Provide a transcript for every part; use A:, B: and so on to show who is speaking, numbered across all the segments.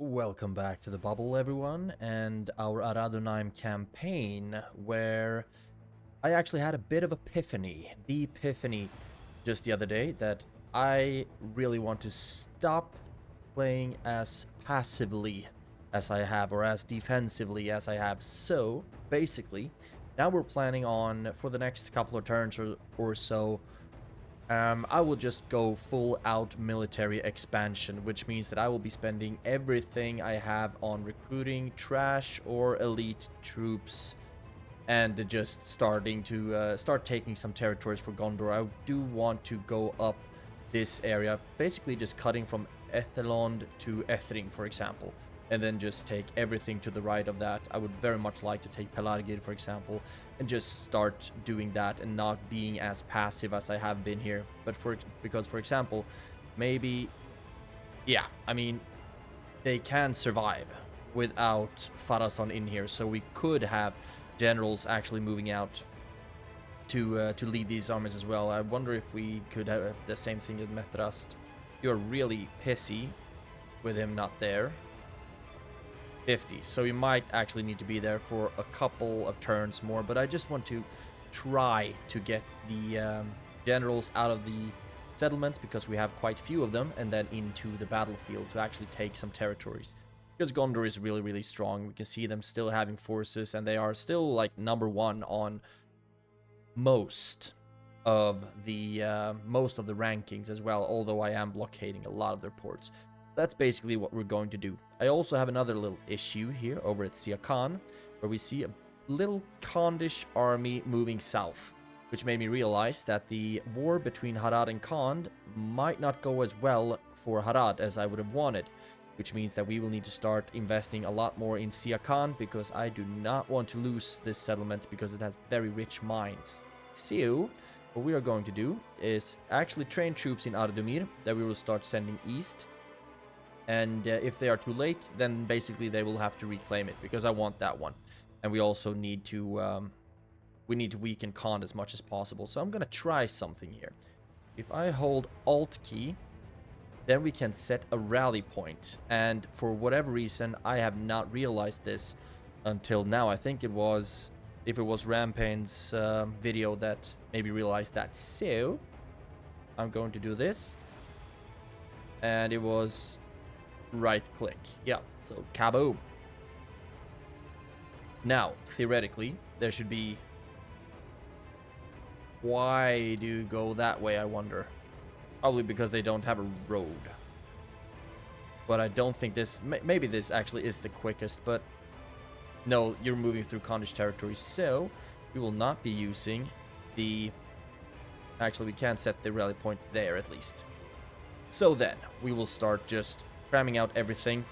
A: Welcome back to the bubble, everyone, and our Ar-Âdunâim campaign, where I actually had a bit of the epiphany, just the other day, that I really want to stop playing as passively as I have, or as defensively as I have. So, basically, now we're planning on, for the next couple of turns or so, I will just go full out military expansion, which means that I will be spending everything I have on recruiting trash or elite troops and just starting to start taking some territories for Gondor. I do want to go up this area, basically just cutting from Ethelond to Ethring, for example, and then just take everything to the right of that. I would very much like to take Pelargir, for example, and just start doing that and not being as passive as I have been here. But because, for example, maybe, yeah, I mean, they can survive without Farason in here, so we could have generals actually moving out to lead these armies as well. I wonder if we could have the same thing with Methrast. You're really pissy with him not there. 50, so we might actually need to be there for a couple of turns more, but I just want to try to get the generals out of the settlements, because we have quite few of them, and then into the battlefield to actually take some territories, because Gondor is really, really strong. We can see them still having forces, and they are still like #1 on most of the rankings as well, although I am blockading a lot of their ports. That's basically what we're going to do. I also have another little issue here over at Siakan, where we see a little Khandish army moving south, which made me realize that the war between Harad and Khand might not go as well for Harad as I would have wanted, which means that we will need to start investing a lot more in Siakan, because I do not want to lose this settlement because it has very rich mines. So, what we are going to do is actually train troops in Ar-Âdunâim that we will start sending east. And if they are too late, then basically they will have to reclaim it, because I want that one. And we also need to weaken Khand as much as possible. So I'm gonna try something here. If I hold Alt key, then we can set a rally point. And for whatever reason, I have not realized this until now. I think it was, if it was Rampane's video that maybe realized that. So I'm going to do this, and it was right click. Yeah, so kaboom. Now, theoretically, there should be... Why do you go that way, I wonder? Probably because they don't have a road. But I don't think this... Maybe this actually is the quickest, but... No, you're moving through Khandish territory, so we will not be using the... Actually, we can set the rally point there, at least. So then, we will start just cramming out everything.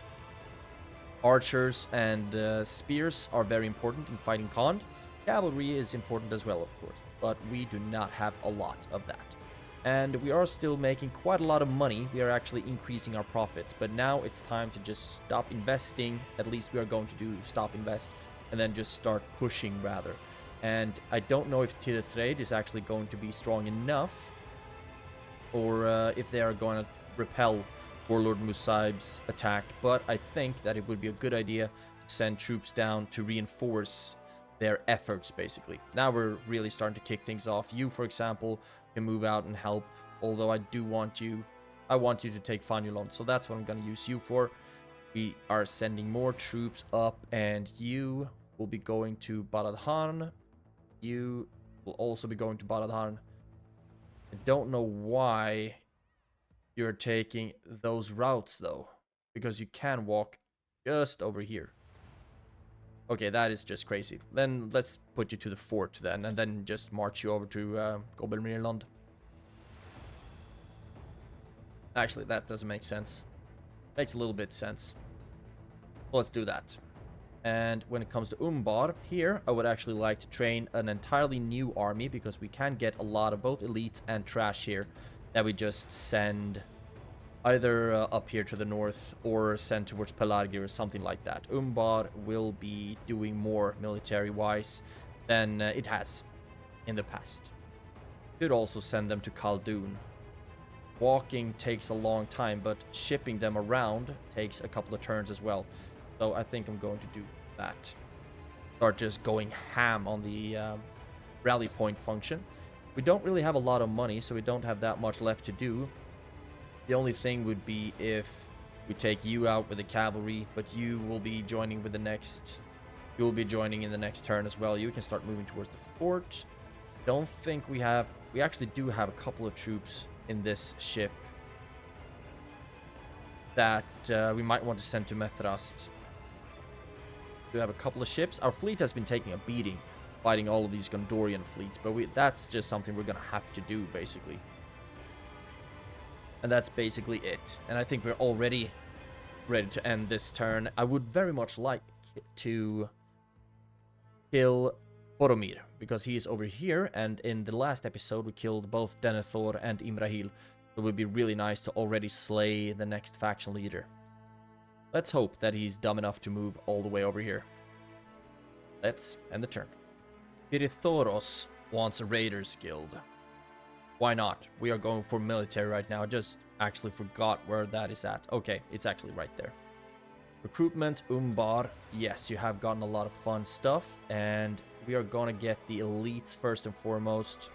A: Archers and spears are very important in fighting Khand. Cavalry is important as well, of course, but we do not have a lot of that. And we are still making quite a lot of money. We are actually increasing our profits, but now it's time to just stop investing. At least we are going to do stop invest, and then just start pushing, rather. And I don't know if Tirithraid is actually going to be strong enough, or if they are going to repel Warlord Musaib's attack, but I think that it would be a good idea to send troops down to reinforce their efforts, basically. Now we're really starting to kick things off. You, for example, can move out and help, although I want you to take Fanulon, so that's what I'm going to use you for. We are sending more troops up, and you will be going to Baradhan. You will also be going to Baradhan. I don't know why you're taking those routes, though, because you can walk just over here. Okay, that is just crazy. Then let's put you to the fort then, and then just march you over to Gobelmirland. Actually, that doesn't make sense. Makes a little bit sense. Well, let's do that. And when it comes to Umbar, here I would actually like to train an entirely new army, because we can get a lot of both elites and trash here that we just send either up here to the north or send towards Pelargir or something like that. Umbar will be doing more military-wise than it has in the past. Could also send them to Khaldun. walking takes a long time, but shipping them around takes a couple of turns as well. So I think I'm going to do that. Start just going ham on the rally point function. We don't really have a lot of money, so we don't have that much left to do. The only thing would be if we take you out with the cavalry, but you will be joining with the next... You will be joining in the next turn as well. You can start moving towards the fort. Don't think we have... We actually do have a couple of troops in this ship that we might want to send to Methrast. We have a couple of ships. Our fleet has been taking a beating fighting all of these Gondorian fleets, but that's just something we're gonna have to do, basically. And that's basically it. And I think we're already ready to end this turn. I would very much like to kill Boromir, because he is over here, and in the last episode we killed both Denethor and Imrahil. So it would be really nice to already slay the next faction leader. Let's hope that he's dumb enough to move all the way over here. Let's end the turn. Pirithoros wants a Raiders Guild. Why not? We are going for military right now. I just actually forgot where that is at. Okay, it's actually right there. Recruitment, Umbar. Yes, you have gotten a lot of fun stuff. And we are gonna get the elites first and foremost.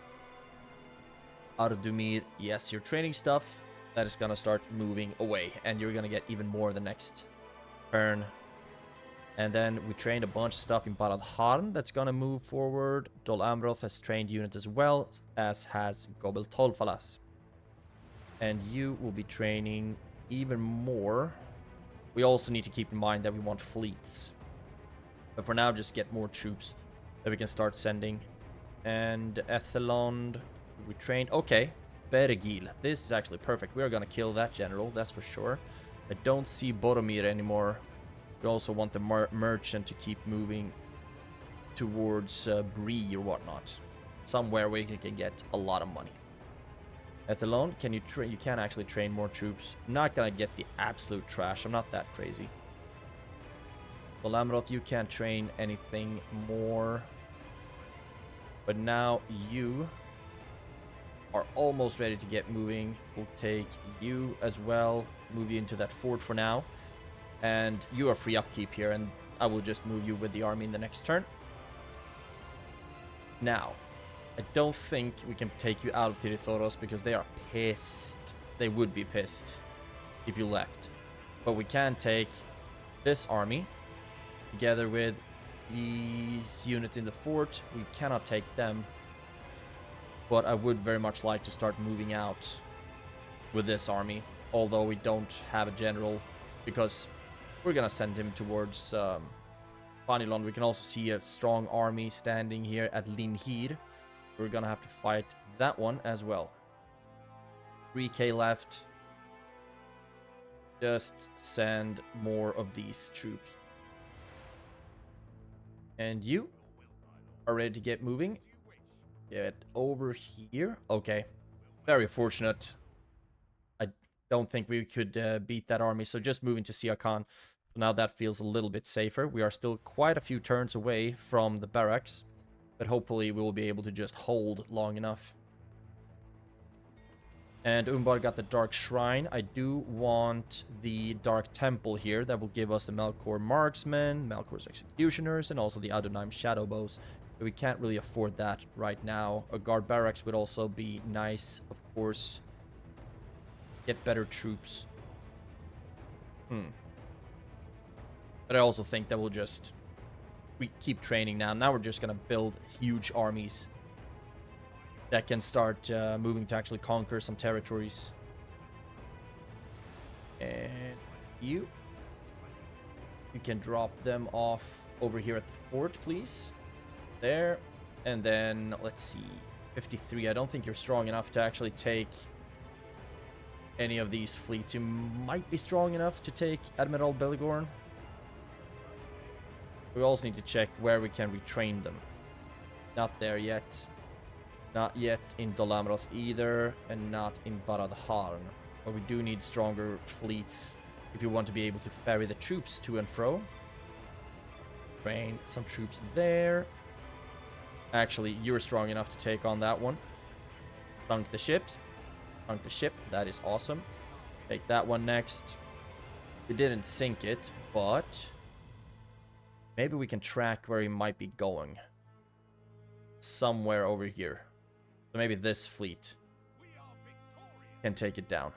A: Ar-Âdunâim. Yes, your training stuff. That is gonna start moving away. And you're gonna get even more the next turn. And then we trained a bunch of stuff in Barad Harn that's gonna move forward. Dol Amroth has trained units as well, as has Gobel Tolfalas. And you will be training even more. We also need to keep in mind that we want fleets. But for now, just get more troops that we can start sending. And Ethelond, we trained. Okay, Bergil. This is actually perfect. We are gonna kill that general, that's for sure. I don't see Boromir anymore. We also want the merchant to keep moving towards Bree or whatnot. Somewhere where you can get a lot of money. Ethelon, can you train? You can actually train more troops. I'm not gonna get the absolute trash. I'm not that crazy. Olamroth, you can't train anything more. But now you are almost ready to get moving. We'll take you as well. Move you into that fort for now. And you are free upkeep here, and I will just move you with the army in the next turn. Now, I don't think we can take you out of Pirithoros because they are pissed. They would be pissed if you left. But we can take this army together with these units in the fort. We cannot take them. But I would very much like to start moving out with this army. Although we don't have a general, because we're gonna send him towards Vanilon. We can also see a strong army standing here at Linhir. We're gonna have to fight that one as well. 3k left. Just send more of these troops. And you are ready to get moving. Get over here. Okay. Very fortunate. I don't think we could beat that army, so just moving to Siakan. Now that feels a little bit safer. We are still quite a few turns away from the barracks, but hopefully we will be able to just hold long enough. And Umbar got the Dark Shrine. I do want the Dark Temple here. That will give us the Melkor Marksmen, Melkor's Executioners, and also the Âdunâim Shadow Bows. But we can't really afford that right now. A Guard Barracks would also be nice, of course. Get better troops. But I also think that we'll just... We keep training now. Now we're just going to build huge armies that can start moving to actually conquer some territories. And you can drop them off over here at the fort, please. There. And then, let's see. 53. I don't think you're strong enough to actually take any of these fleets. You might be strong enough to take Admiral Beligorn. We also need to check where we can retrain them. Not there yet. Not yet in Dol Amroth either. And not in Barad Harn. But we do need stronger fleets if you want to be able to ferry the troops to and fro. Train some troops there. Actually, you're strong enough to take on that one. Sunk the ships. Sunk the ship. That is awesome. Take that one next. We didn't sink it, but maybe we can track where he might be going. Somewhere over here. So maybe this fleet can take it down.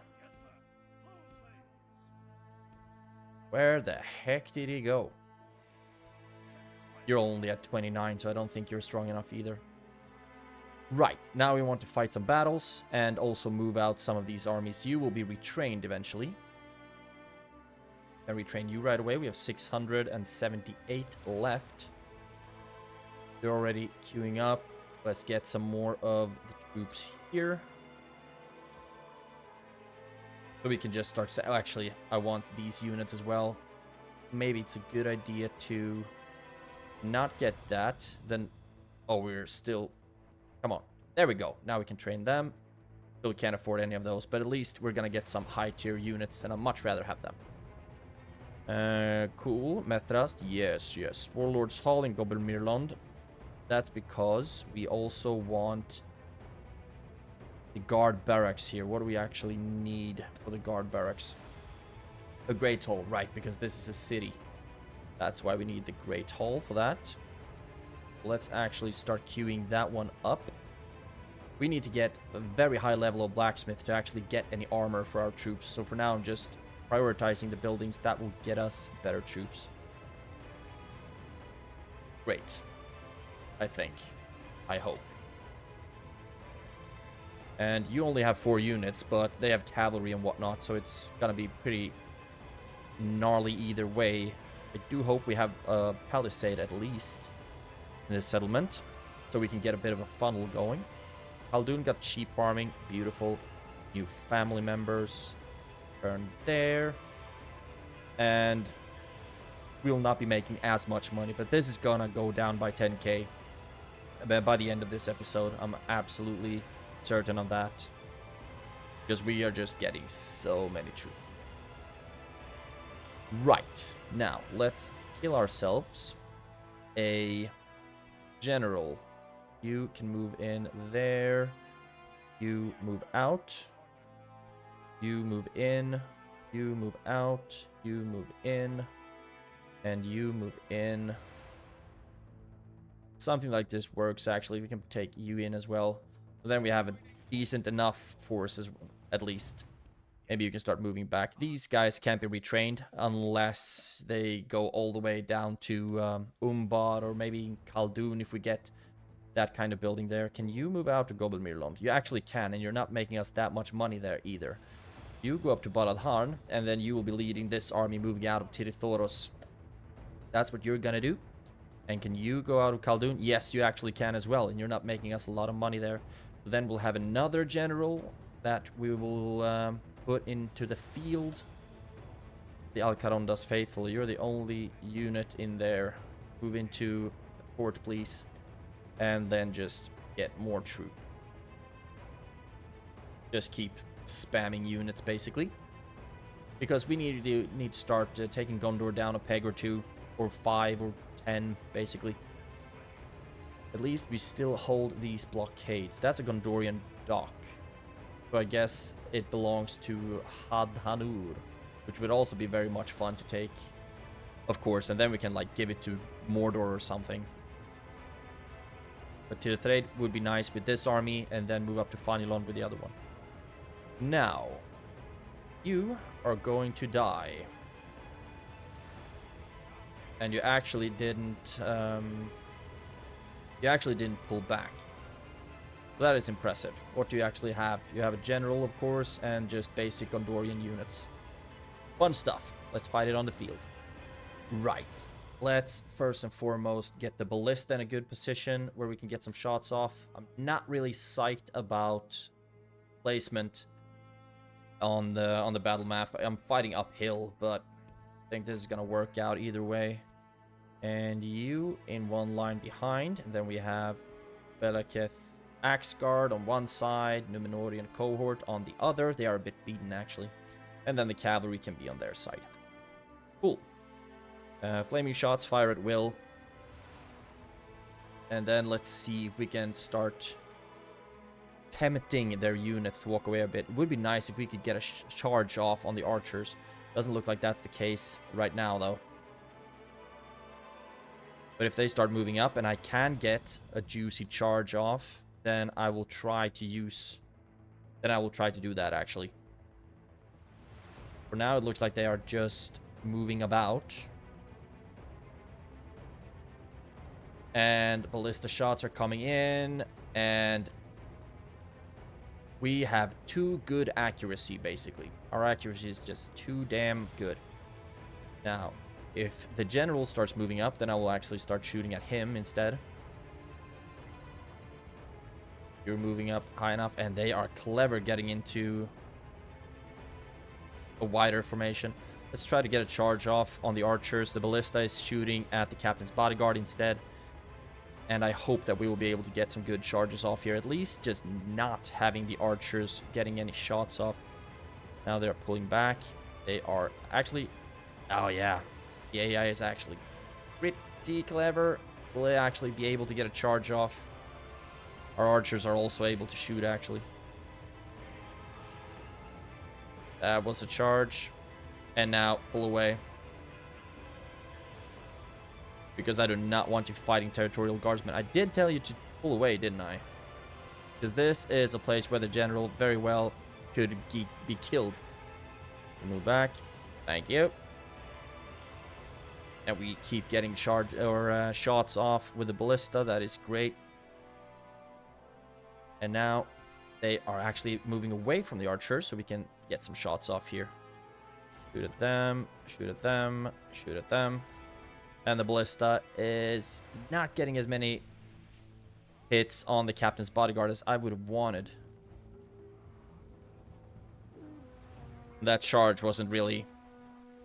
A: Where the heck did he go? You're only at 29, so I don't think you're strong enough either. Right, now we want to fight some battles and also move out some of these armies. You will be retrained eventually. And retrain you right away. We have 678 left. They're already queuing up. Let's get some more of the troops here. So we can just start... Oh, actually, I want these units as well. Maybe it's a good idea to not get that. Then... Oh, we're still... Come on. There we go. Now we can train them. Still can't afford any of those. But at least we're going to get some high-tier units. And I'd much rather have them. Cool. Metrast. Yes, yes. Warlord's Hall in Gobbelmirland. That's because we also want the guard barracks here. What do we actually need for the guard barracks? A great hall, right, because this is a city. That's why we need the great hall for that. Let's actually start queuing that one up. We need to get a very high level of blacksmith to actually get any armor for our troops. So for now, I'm just prioritizing the buildings that will get us better troops. Great. I think. I hope. And you only have 4 units, but they have cavalry and whatnot, so it's gonna be pretty gnarly either way. I do hope we have a palisade at least in this settlement, so we can get a bit of a funnel going. Khaldun got sheep farming. Beautiful. New family members. Turn there. And we will not be making as much money, but this is gonna go down by 10k. By the end of this episode, I'm absolutely certain of that. Because we are just getting so many troops. Right. Now, let's kill ourselves a general. You can move in there. You move out. You move in. You move out. You move in. And you move in. Something like this works, actually. We can take you in as well. So then we have a decent enough force, at least. Maybe you can start moving back. These guys can't be retrained unless they go all the way down to Umbar or maybe Khaldun if we get that kind of building there. Can you move out to Gobbelmirland? You actually can, and you're not making us that much money there either. You go up to Baradharn, and then you will be leading this army moving out of Tirithoros. That's what you're gonna do. And can you go out of Khaldun? Yes, you actually can as well, and you're not making us a lot of money there. So then we'll have another general that we will put into the field. The Alcarondas Faithful. You're the only unit in there. Move into the port, please. And then just get more troops. Just keep spamming units, basically. Because we need to start taking Gondor down a peg or 2. Or 5 or 10, basically. At least we still hold these blockades. That's a Gondorian dock. So I guess it belongs to Hadhanur, which would also be very much fun to take. Of course, and then we can like give it to Mordor or something. But Tirithraid would be nice with this army, and then move up to Fanilon with the other one. Now, you are going to die. And you actually didn't pull back. So that is impressive. What do you actually have? You have a general, of course, and just basic Gondorian units. Fun stuff. Let's fight it on the field. Right. Let's first and foremost get the ballista in a good position where we can get some shots off. I'm not really psyched about placement on the battle map. I'm fighting uphill, but I think this is gonna work out either way. And you in one line behind, and then we have Belaketh Axguard on one side, Númenórean cohort on the other. They are a bit beaten actually. And then the cavalry can be on their side. Cool. Flaming shots, fire at will. And then let's see if we can start tempting their units to walk away a bit. It would be nice if we could get a charge off on the archers. Doesn't look like that's the case right now, though. But if they start moving up and I can get a juicy charge off, then I will try to use... Then I will try to do that, actually. For now, it looks like they are just moving about. And ballista shots are coming in. And we have too good accuracy, basically. Our accuracy is just too damn good. Now, if the general starts moving up, then I will actually start shooting at him instead. You're moving up high enough, and they are clever getting into a wider formation. Let's try to get a charge off on the archers. The ballista is shooting at the captain's bodyguard instead. And I hope that we will be able to get some good charges off here. At least just not having the archers getting any shots off. Now they're pulling back. They are actually... Oh, yeah. The AI is actually pretty clever. Will they actually be able to get a charge off? Our archers are also able to shoot, actually. That was a charge. And now, pull away. Because I do not want you fighting territorial guardsmen. I did tell you to pull away, didn't I? Because this is a place where the general very well could be killed. Move back. Thank you. And we keep getting charge or shots off with the ballista. That is great. And now they are actually moving away from the archers, so we can get some shots off here. Shoot at them. Shoot at them. Shoot at them. And the ballista is not getting as many hits on the captain's bodyguard as I would have wanted. That charge wasn't really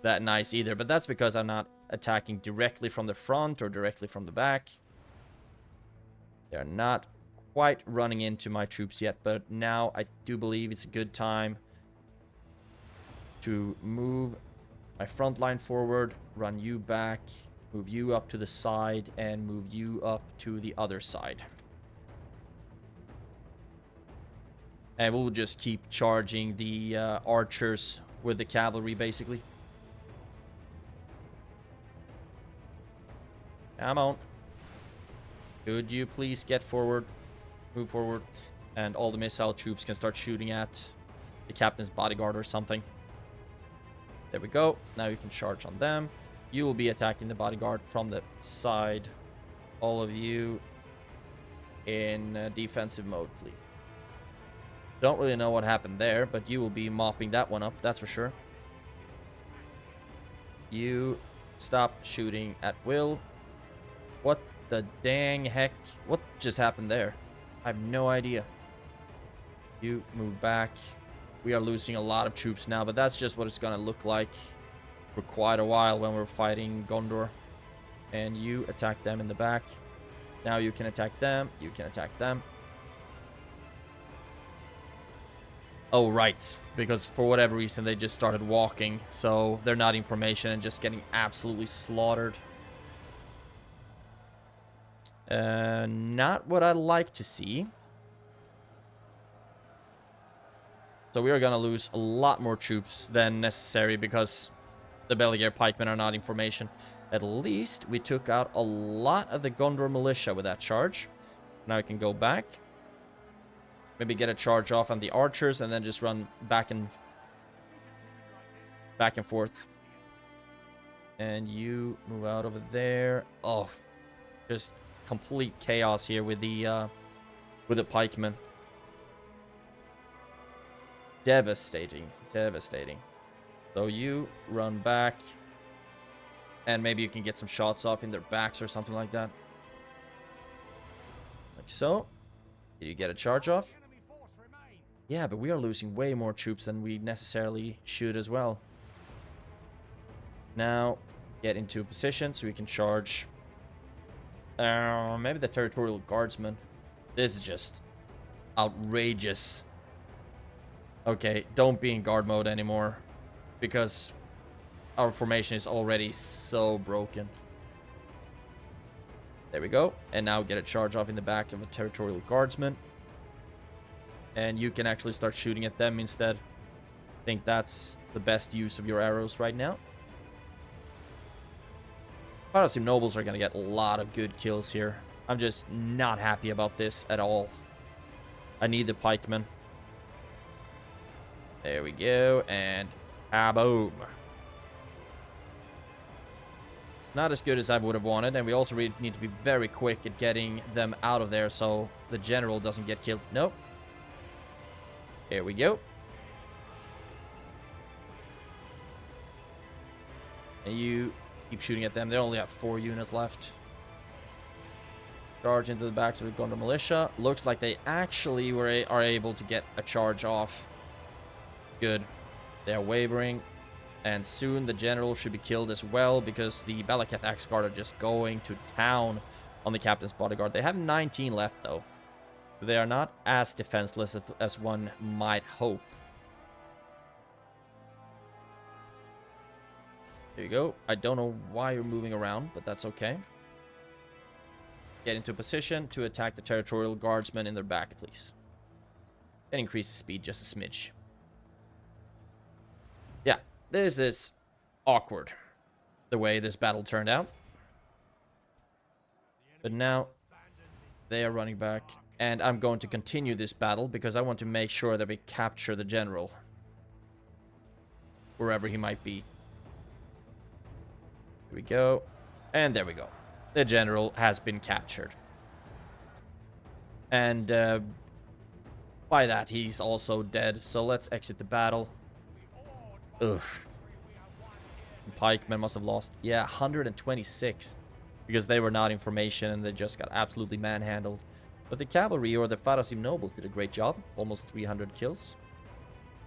A: that nice either, but that's because I'm not attacking directly from the front or directly from the back. They're not quite running into my troops yet, but now I do believe it's a good time to move my front line forward, run you back, move you up to the side, and move you up to the other side. And we'll just keep charging the archers with the cavalry, basically. Come on. Could you please get forward? Move forward. And all the missile troops can start shooting at the captain's bodyguard or something. There we go. Now you can charge on them. You will be attacking the bodyguard from the side. All of you in defensive mode, please. Don't really know what happened there, but you will be mopping that one up, that's for sure. You stop shooting at will. What the dang heck? What just happened there? I have no idea. You move back. We are losing a lot of troops now, but that's just what it's gonna look like for quite a while when we're fighting Gondor. And you attack them in the back. Now you can attack them. You can attack them. Oh, right. Because for whatever reason, they just started walking. So they're not in formation and just getting absolutely slaughtered. Not what I like to see. So we are going to lose a lot more troops than necessary because the Belligear pikemen are not in formation. At least we took out a lot of the Gondor militia with that charge. Now we can go back. Maybe get a charge off on the archers and then just run back and forth. And you move out over there. Oh, just complete chaos here with the pikemen. Devastating. Devastating. So you run back. And maybe you can get some shots off in their backs or something like that. Like so. Did you get a charge off? Yeah, but we are losing way more troops than we necessarily should as well. Now, get into a position so we can charge. Maybe the territorial guardsmen. This is just outrageous. Okay, don't be in guard mode anymore. Because our formation is already so broken. There we go. And now get a charge off in the back of a territorial guardsman. and you can actually start shooting at them instead. I think that's the best use of your arrows right now. Piracy nobles are going to get a lot of good kills here. I'm just not happy about this at all. I need the pikemen. There we go, and boom. Not as good as I would have wanted, and we also really need to be very quick at getting them out of there so the general doesn't get killed. Nope. Here we go. And you keep shooting at them. They only have 4 units left. Charge into the backs of the Gondor militia. Looks like they actually are able to get a charge off. Good. They're wavering. And soon the general should be killed as well, because the Balaketh Axe Guard are just going to town on the captain's bodyguard. They have 19 left, though. They are not as defenseless as one might hope. There you go. I don't know why you're moving around, but that's okay. Get into a position to attack the territorial guardsmen in their back, please. And increase the speed just a smidge. Yeah. This is awkward, the way this battle turned out. But now, they are running back. And I'm going to continue this battle because I want to make sure that we capture the general. Wherever he might be. Here we go. And there we go. The general has been captured. And by that, he's also dead. So let's exit the battle. Ugh. Pikemen must have lost, yeah, 126. Because they were not in formation and they just got absolutely manhandled. But the cavalry or the Pharazim nobles did a great job. Almost 300 kills.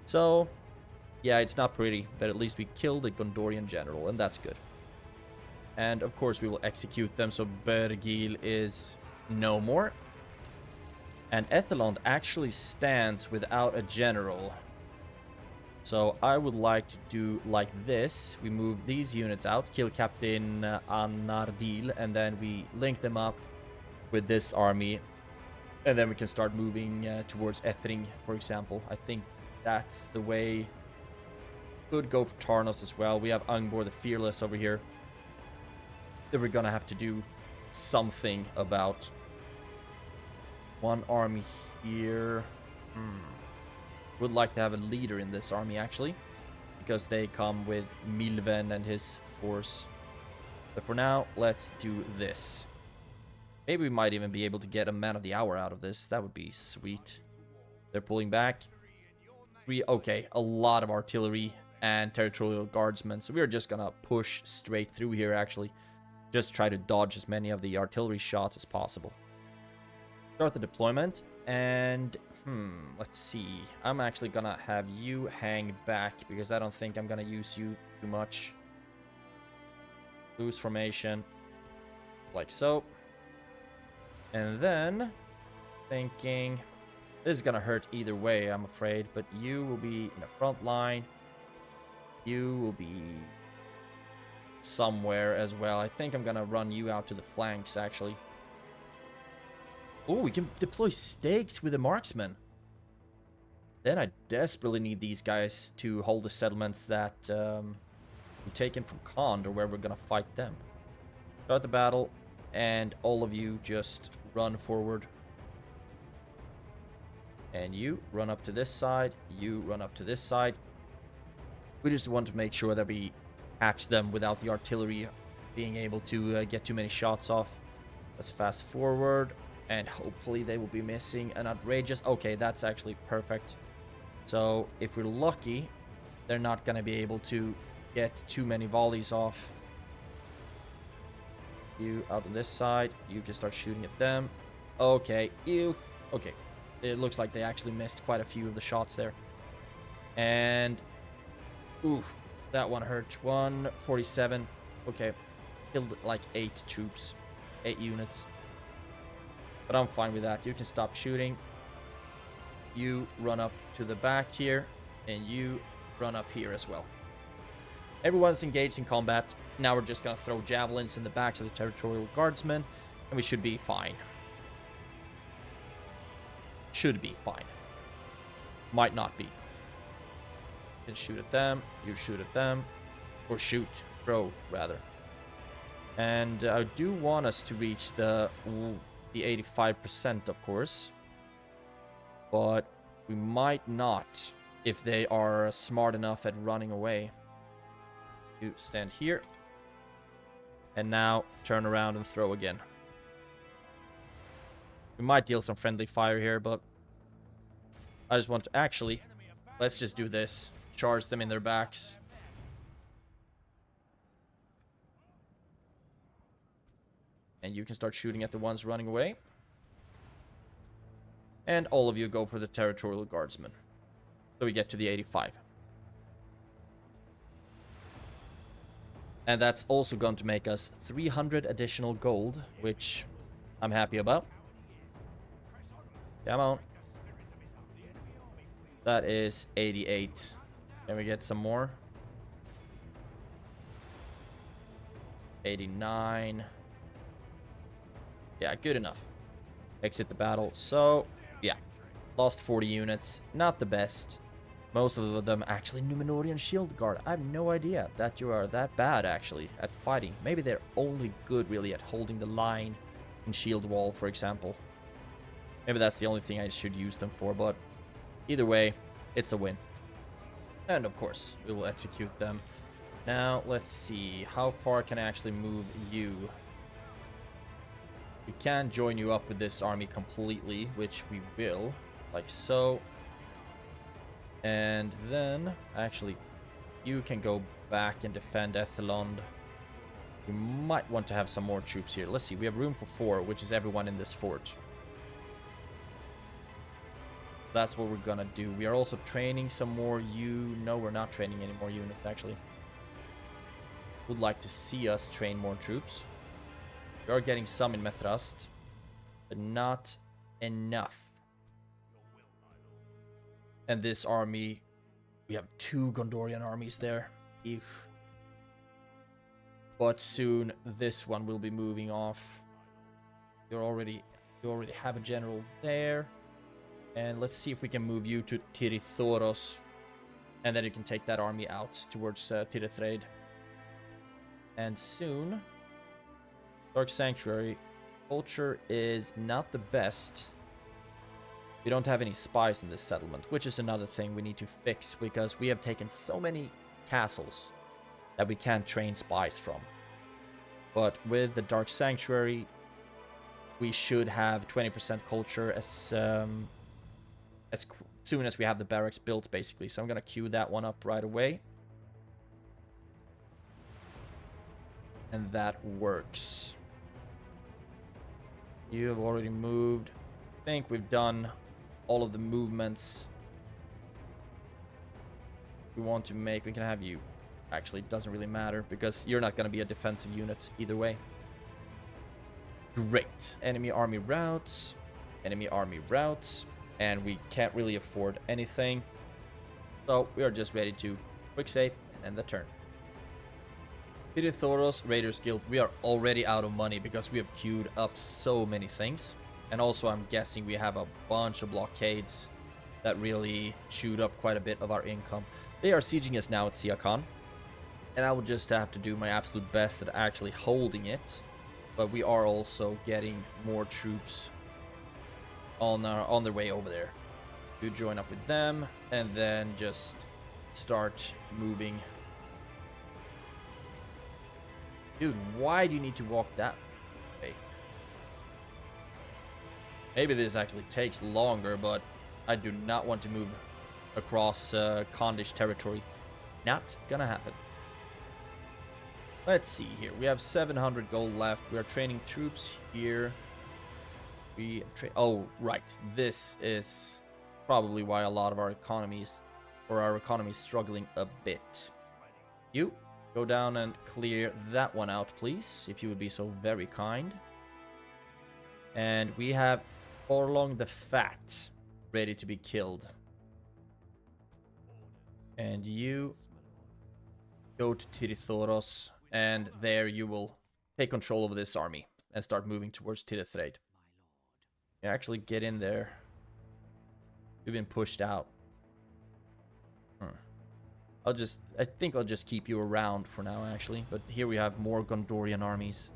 A: So, yeah, it's not pretty. But at least we killed the Gondorian general, and that's good. And of course we will execute them, so Bergil is no more. And Etheland actually stands without a general. So I would like to do like this. We move these units out, kill Captain Anardil, and then we link them up with this army. And then we can start moving towards Ethring, for example. I think that's the way. Could go for Tarnos as well. We have Angbor the Fearless over here that we're gonna have to do something about. One army here. Would like to have a leader in this army, actually, because they come with Milven and his force. But for now, let's do this. Maybe we might even be able to get a man of the hour out of this. That would be sweet. They're pulling back. Okay, a lot of artillery and territorial guardsmen. So we're just gonna push straight through here, actually. Just try to dodge as many of the artillery shots as possible. Start the deployment, and let's see. I'm actually gonna have you hang back because I don't think I'm gonna use you too much. Loose formation, like so. And then thinking this is gonna hurt either way, I'm afraid, but you will be in the front line. You will be somewhere as well. I think I'm gonna run you out to the flanks, actually. Oh, we can deploy stakes with the marksman. Then I desperately need these guys to hold the settlements that we've taken from Kond, or where we're gonna fight them. Start the battle, and all of you just run forward. And you run up to this side. You run up to this side. We just want to make sure that we catch them without the artillery being able to get too many shots off. Let's fast forward. And hopefully they will be missing an outrageous... Okay, that's actually perfect. So, if we're lucky, they're not going to be able to get too many volleys off. You out on this side. You can start shooting at them. Okay, you... Okay. It looks like they actually missed quite a few of the shots there. And... Oof. That one hurt. 147. Okay. Killed like 8 troops. 8 units. But I'm fine with that. You can stop shooting. You run up to the back here. And you run up here as well. Everyone's engaged in combat. Now we're just going to throw javelins in the backs of the territorial guardsmen. And we should be fine. Should be fine. Might not be. You can shoot at them. You shoot at them. Or shoot. Throw, rather. And I do want us to reach the 85%, of course. But we might not if they are smart enough at running away. You stand here. And now turn around and throw again. We might deal some friendly fire here, but I just want to actually, let's just do this. Charge them in their backs. And you can start shooting at the ones running away. And all of you go for the territorial guardsmen. So we get to the 85. And that's also going to make us 300 additional gold, which I'm happy about. Come on. That is 88. Can we get some more? 89. Yeah, good enough. Exit the battle. So, yeah. Lost 40 units. Not the best. Most of them actually Númenórean shield guard. I have no idea that you are that bad, actually, at fighting. Maybe they're only good, really, at holding the line in shield wall, for example. Maybe that's the only thing I should use them for, but either way, it's a win. And, of course, we will execute them. Now, let's see. How far can I actually move you? We can join you up with this army completely, which we will, like so. And then, actually, you can go back and defend Ethelond. We might want to have some more troops here. Let's see, we have room for 4, which is everyone in this fort. That's what we're gonna do. We are also training some more No, we're not training any more units, actually. Would like to see us train more troops. We are getting some in Methrast, but not enough. And this army, we have 2 Gondorian armies there. Eugh. But soon this one will be moving off. You already have a general there. And let's see if we can move you to Tirithoros. And then you can take that army out towards Tirithraid. And soon, Dark Sanctuary culture is not the best. We don't have any spies in this settlement, which is another thing we need to fix, because we have taken so many castles that we can't train spies from. But with the Dark Sanctuary, we should have 20% culture as soon as we have the barracks built, basically. So I'm going to queue that one up right away. And that works. You have already moved. I think we've done all of the movements we want to make. We can have you. Actually, it doesn't really matter, because you're not going to be a defensive unit either way. Great. Enemy army routes. Enemy army routes. And we can't really afford anything. So we are just ready to quick save and end the turn. Tirithoros Raiders Guild. We are already out of money because we have queued up so many things. And also, I'm guessing we have a bunch of blockades that really chewed up quite a bit of our income. They are sieging us now at Siakan. And I will just have to do my absolute best at actually holding it. But we are also getting more troops on their way over there. To join up with them. And then just start moving. Dude, why do you need to walk that way? Maybe this actually takes longer, but I do not want to move across Kondish territory. Not gonna happen. Let's see here. We have 700 gold left. We are training troops here. Oh, right. This is probably why a lot of our economies, or our economy is struggling a bit. You go down and clear that one out, please, if you would be so very kind. And we have Forlong the Fat ready to be killed. And you go to Tirithoros, and there you will take control of this army and start moving towards Tirithraid. You actually get in there. You've been pushed out. I think I'll just keep you around for now, actually. But here we have more Gondorian armies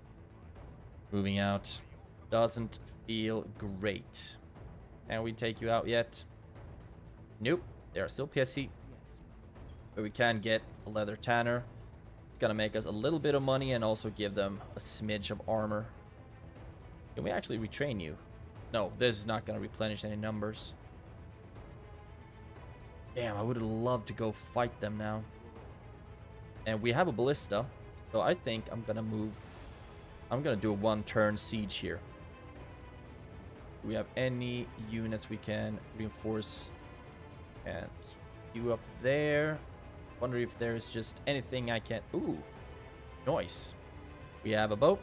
A: moving out. Doesn't feel great. Can we take you out yet? Nope. They are still pissy. But we can get a leather tanner. It's gonna make us a little bit of money and also give them a smidge of armor. Can we actually retrain you? No, this is not gonna replenish any numbers. Damn, I would have loved to go fight them now. And we have a ballista, so I think I'm gonna move. I'm gonna do a one-turn siege here. Do we have any units we can reinforce? And you up there. Wonder if there's just anything I can. Ooh, nice. We have a boat.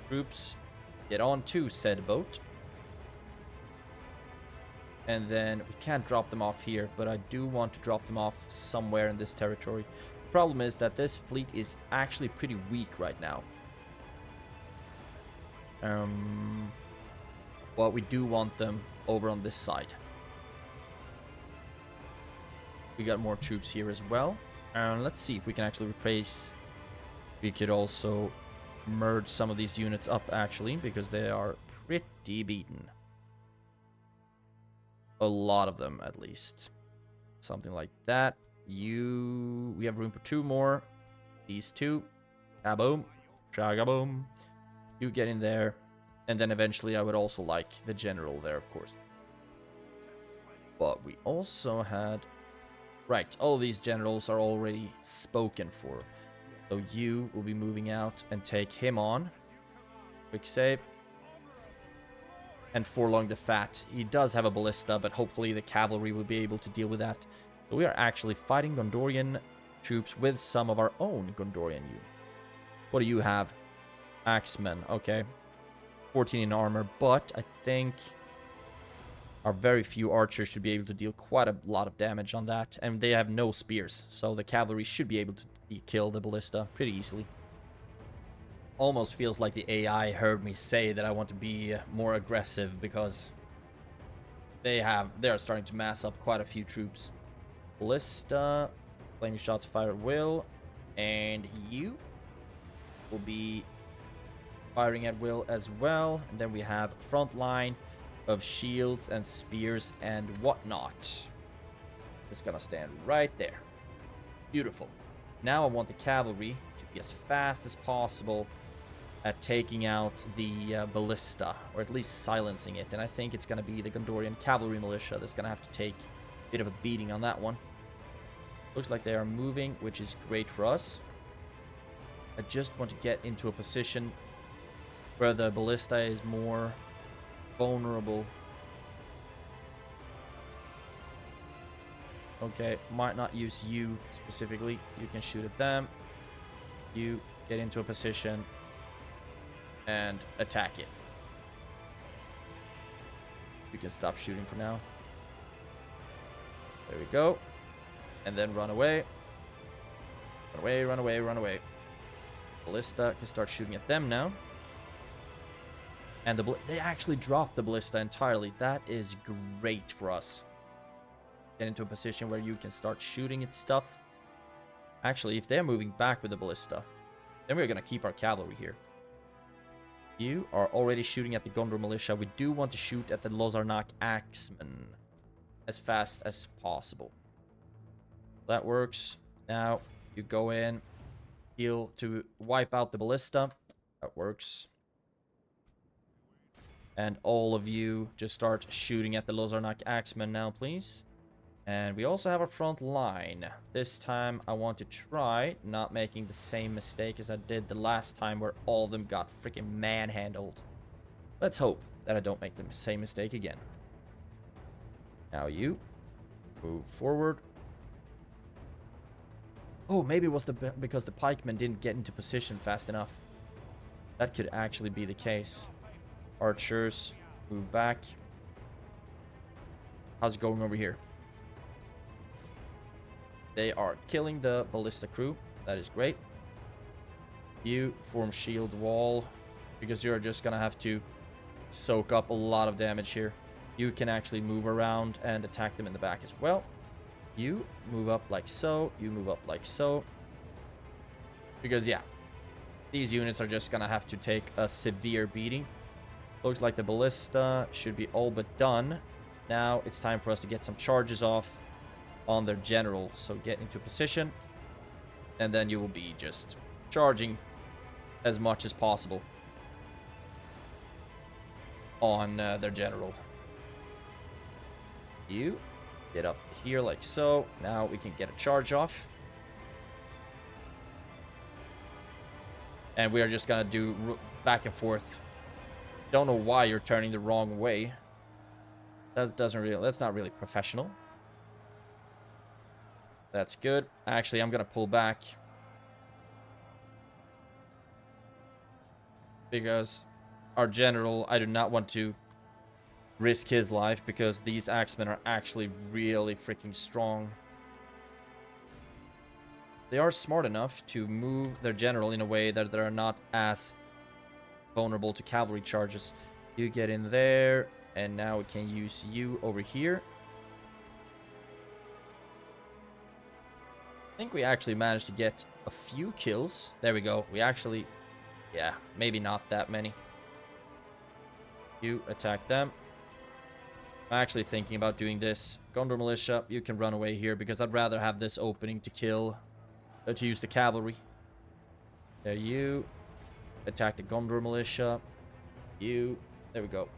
A: Troops, get on to said boat. And then we can't drop them off here, but I do want to drop them off somewhere in this territory. The problem is that this fleet is actually pretty weak right now. But we do want them over on this side. We got more troops here as well. Let's see if we can actually replace. We could also merge some of these units up, actually, because they are pretty beaten. A lot of them, at least. Something like that. We have room for 2 more. These 2. Kaboom. Shagaboom. You get in there. And then eventually I would also like the general there, of course. But we also had... Right, all these generals are already spoken for. So you will be moving out and take him on. Quick save. And Forlong the Fat. He does have a ballista, but hopefully the cavalry will be able to deal with that. So we are actually fighting Gondorian troops with some of our own Gondorian units. What do you have? Axemen, okay. 14 in armor, but I think our very few archers should be able to deal quite a lot of damage on that. And they have no spears, so the cavalry should be able to kill the ballista pretty easily. Almost feels like the AI heard me say that I want to be more aggressive, because they are starting to mass up quite a few troops. Ballista, flaming shots fire at will, and you will be firing at will as well. And then we have front line of shields and spears and whatnot. It's gonna stand right there. Beautiful. Now I want the cavalry to be as fast as possible at taking out the ballista, or at least silencing it. And I think it's gonna be the Gondorian cavalry militia that's gonna have to take a bit of a beating on that one. Looks like they are moving, which is great for us. I just want to get into a position where the ballista is more vulnerable. Okay, might not use you specifically. You can shoot at them. You get into a position and attack it. You can stop shooting for now. There we go. And then run away. Run away, run away, run away. Ballista can start shooting at them now. And they actually dropped the ballista entirely. That is great for us. Get into a position where you can start shooting at stuff. Actually, if they're moving back with the ballista, then we're going to keep our cavalry here. You are already shooting at the Gondor militia. We do want to shoot at the Lozarnak Axemen as fast as possible. That works. Now, you go in, heal to wipe out the ballista. That works. And all of you just start shooting at the Lozarnak Axemen now, please. And we also have our front line. This time, I want to try not making the same mistake as I did the last time, where all of them got freaking manhandled. Let's hope that I don't make the same mistake again. Now you move forward. Oh, maybe it was because the pikemen didn't get into position fast enough. That could actually be the case. Archers, move back. How's it going over here? They are killing the ballista crew. That is great. You form shield wall, because you're just gonna have to soak up a lot of damage here. You can actually move around and attack them in the back as well. You move up like so. You move up like so. Because, yeah, these units are just gonna have to take a severe beating. Looks like the ballista should be all but done. Now it's time for us to get some charges off on their general. So get into position. And then you will be just charging as much as possible on their general. You get up here like so. Now we can get a charge off. And we are just gonna do back and forth. Don't know why you're turning the wrong way. That's not really professional. That's good. Actually, I'm gonna pull back. Because our general, I do not want to risk his life, because these axemen are actually really freaking strong. They are smart enough to move their general in a way that they're not as vulnerable to cavalry charges. You get in there, and now we can use you over here. I think we actually managed to get a few kills. There we go. We actually, yeah, maybe not that many. You attack them. I'm actually thinking about doing this. Gondor militia, you can run away here, because I'd rather have this opening to kill, to use the cavalry. There, you attack the Gondor militia. You, there we go.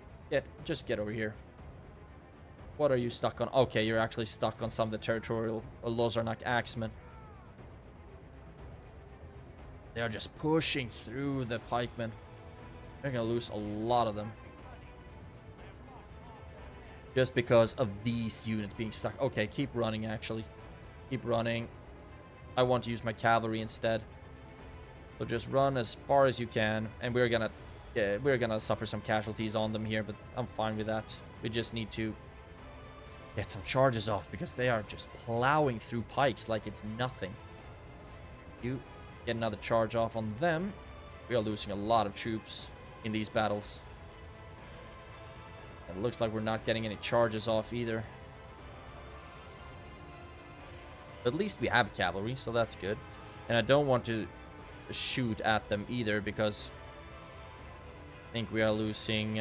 A: Just get over here. What are you stuck on? Okay, you're actually stuck on some of the territorial Lozarnak axemen. They are just pushing through the pikemen. They're gonna lose a lot of them. Just because of these units being stuck. Okay, keep running, actually. Keep running. I want to use my cavalry instead. So just run as far as you can. And we're gonna suffer some casualties on them here, but I'm fine with that. We just need to get some charges off, because they are just plowing through pikes like it's nothing. You get another charge off on them. We are losing a lot of troops in these battles. It looks like we're not getting any charges off either. At least we have cavalry, so that's good. And I don't want to shoot at them either, because I think we are losing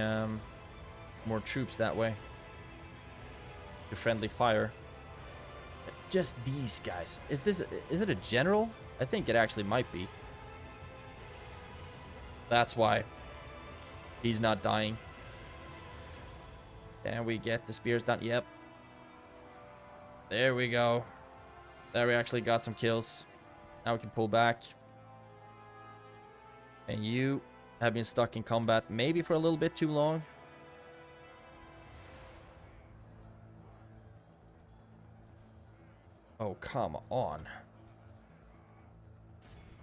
A: more troops that way to friendly fire. Just these guys. Is it a general? I think it actually might be. That's why he's not dying. Can we get the spears done? Yep. There we go. There we actually got some kills. Now we can pull back. And you have been stuck in combat maybe for a little bit too long. Oh, come on.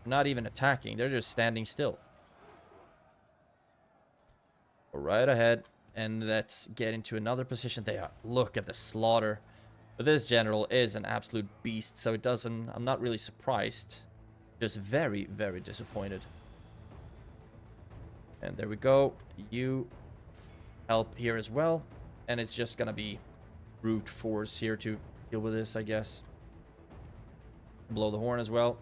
A: Not even attacking. They're just standing still. Go right ahead. And let's get into another position. They are. Look at the slaughter. But this general is an absolute beast, so it doesn't... I'm not really surprised. Just very, very disappointed. And there we go. You help here as well. And it's just gonna be brute force here to deal with this, I guess. Blow the horn as well.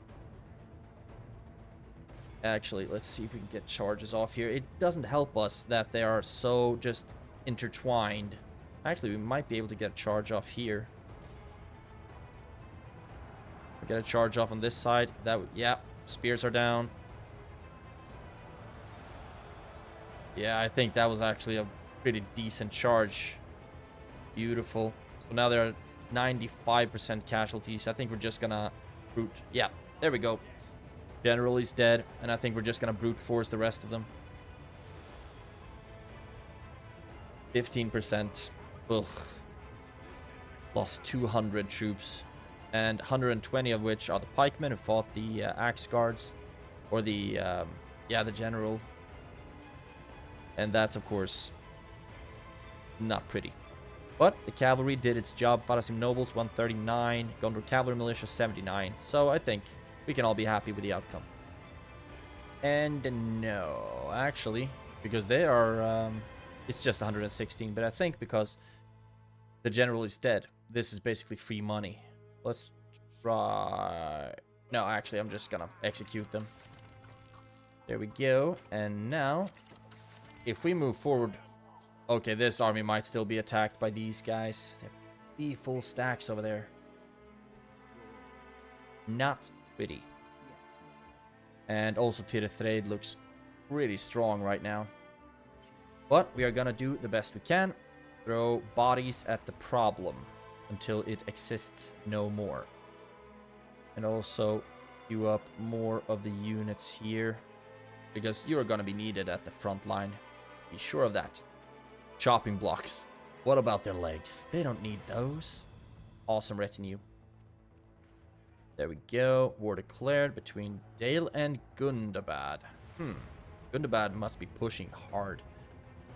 A: Actually, let's see if we can get charges off here. It doesn't help us that they are so just intertwined. Actually, we might be able to get a charge off here. Get a charge off on this side. Yeah, spears are down. Yeah, I think that was actually a pretty decent charge. Beautiful. So now there are 95% casualties. I think we're just gonna brute. Yeah, there we go. General is dead, and I think we're just gonna brute force the rest of them. 15%. Ugh. Lost 200 troops. And 120 of which are the pikemen who fought the axe guards. Or the, yeah, the general. And that's, of course, not pretty. But the cavalry did its job. Farasim nobles, 139. Gondor cavalry militia, 79. So I think we can all be happy with the outcome. And no, actually, because they are, it's just 116. But I think because the general is dead, this is basically free money. Let's try... No, actually, I'm just gonna execute them. There we go. And now, if we move forward... Okay, this army might still be attacked by these guys. They have 3 full stacks over there. Not pretty. And also Tirithraid looks pretty strong right now. But we are gonna do the best we can. Throw bodies at the problem until it exists no more. And also queue up more of the units here, because you're gonna be needed at the front line. Be sure of that. Chopping blocks. What about their legs? They don't need those. Awesome retinue. There we go. War declared between Dale and Gundabad. Gundabad must be pushing hard.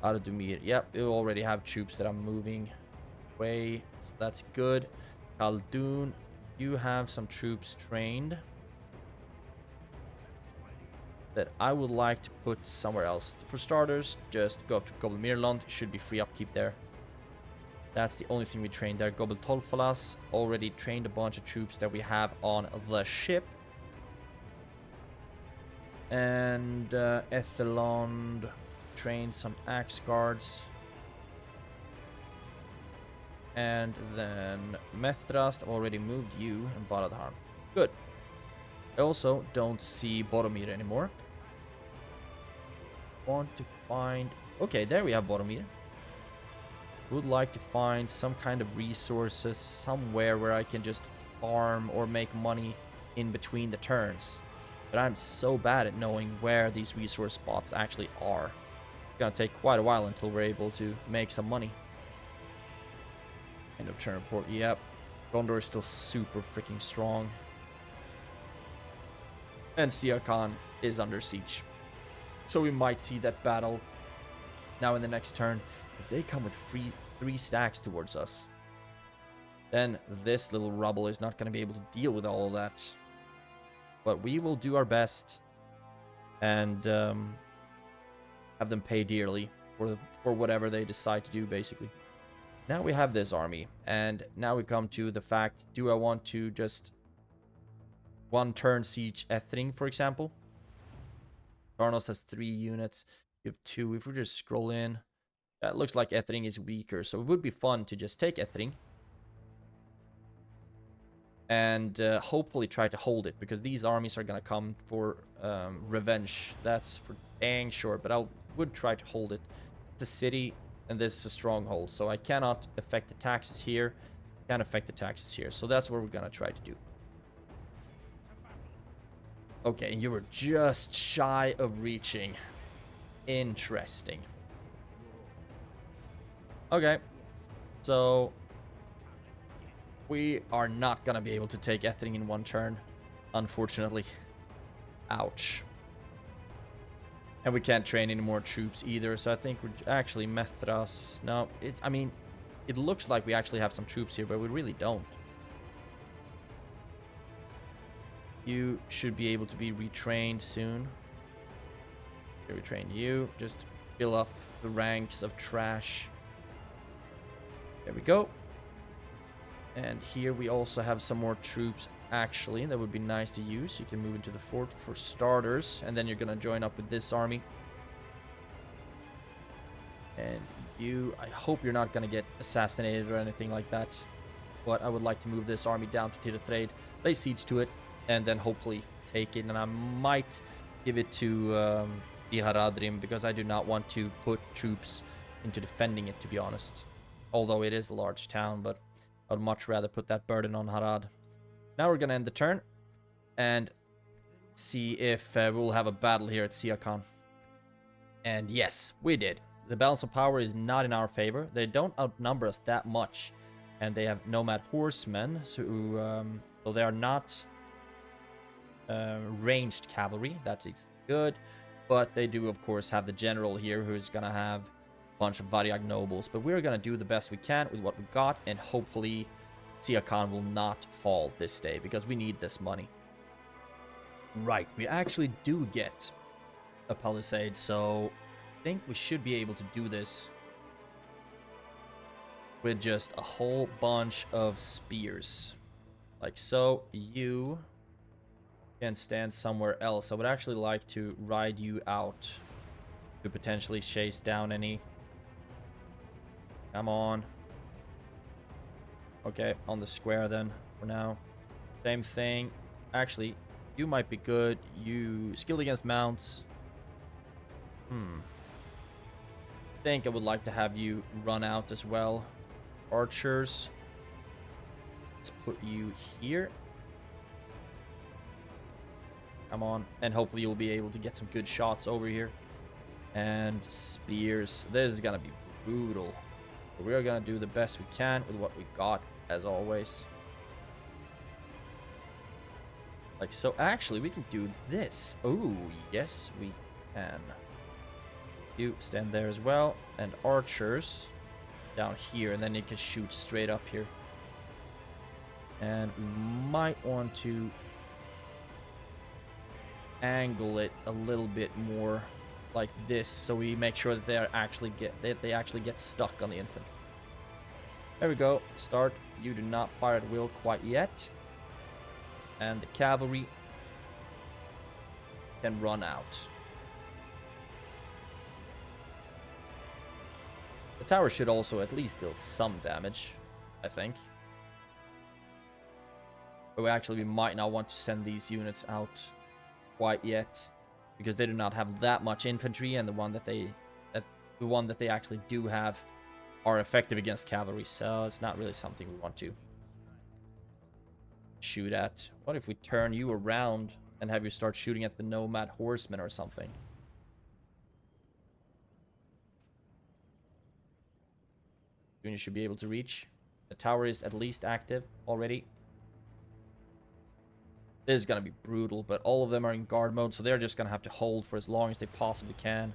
A: Ar-Âdunâim. Yep, you already have troops that are moving away. So that's good. Khaldun, you have some troops trained that I would like to put somewhere else. For starters, just go up to Gobblemirland. Should be free upkeep there. That's the only thing we trained there. Gobel Tolfalas already trained a bunch of troops that we have on the ship. And Ethelond trained some axe guards. And then Methrast already moved you and Baradharm. Good. I also don't see Boromir anymore. Want to find... Okay, there we have Boromir. Would like to find some kind of resources somewhere where I can just farm or make money in between the turns. But I'm so bad at knowing where these resource spots actually are. It's gonna take quite a while until we're able to make some money. End of turn report. Yep. Gondor is still super freaking strong. And Siakan is under siege. So we might see that battle now in the next turn. If they come with 3 stacks towards us, then this little rubble is not going to be able to deal with all of that. But we will do our best and have them pay dearly for whatever they decide to do, basically. Now we have this army, and now we come to the fact, do I want to just one turn siege Ethring, for example? Arnos has 3 units. You have 2. If we just scroll in, it looks like Ethring is weaker, so it would be fun to just take Ethring and hopefully try to hold it, because these armies are going to come for revenge. That's for dang sure, but I would try to hold it. It's a city, and this is a stronghold, so I cannot affect the taxes here. Can't affect the taxes here, so that's what we're going to try to do. Okay, you were just shy of reaching. Interesting. Okay, so we are not gonna be able to take Ethring in one turn, unfortunately. Ouch. And we can't train any more troops either, so I think we're actually Methras. No, I mean, it looks like we actually have some troops here, but we really don't. You should be able to be retrained soon. Here, retrain you. Just fill up the ranks of trash. There we go. And here we also have some more troops, actually. That would be nice to use. You can move into the fort for starters. And then you're going to join up with this army. And you, I hope you're not going to get assassinated or anything like that. But I would like to move this army down to Tirithraid, lay siege to it, and then hopefully take it. And I might give it to Ar-Âdunâim, because I do not want to put troops into defending it, to be honest. Although it is a large town, but I'd much rather put that burden on Harad. Now we're going to end the turn and see if we'll have a battle here at Siakan. And yes, we did. The balance of power is not in our favor. They don't outnumber us that much. And they have nomad horsemen, so they are not ranged cavalry. That is good. But they do, of course, have the general here, who's going to have a bunch of Variag nobles. But we're going to do the best we can with what we got, and hopefully Siakan will not fall this day, because we need this money. Right, we actually do get a palisade, so I think we should be able to do this with just a whole bunch of spears. Like so. You can stand somewhere else. I would actually like to ride you out to potentially chase down any. Come on. Okay, on the square then for now. Same thing. Actually, you might be good. You skilled against mounts. I think I would like to have you run out as well. Archers. Let's put you here. Come on. And hopefully you'll be able to get some good shots over here. And spears. This is gonna be brutal. But we're gonna do the best we can with what we got, as always. Like so. Actually, we can do this. Oh, yes, we can. You stand there as well. And archers down here. And then you can shoot straight up here. And we might want to angle it a little bit more like this, so we make sure that they actually get stuck on the infantry. There we go. Start. You do not fire at will quite yet. And the cavalry can run out. The tower should also at least deal some damage, I think. But we might not want to send these units out quite yet, because they do not have that much infantry, and the one that they actually do have are effective against cavalry, so it's not really something we want to shoot at. What if we turn you around and have you start shooting at the nomad horsemen or something? You should be able to reach. The tower is at least active already. This is going to be brutal, but all of them are in guard mode, so they're just going to have to hold for as long as they possibly can.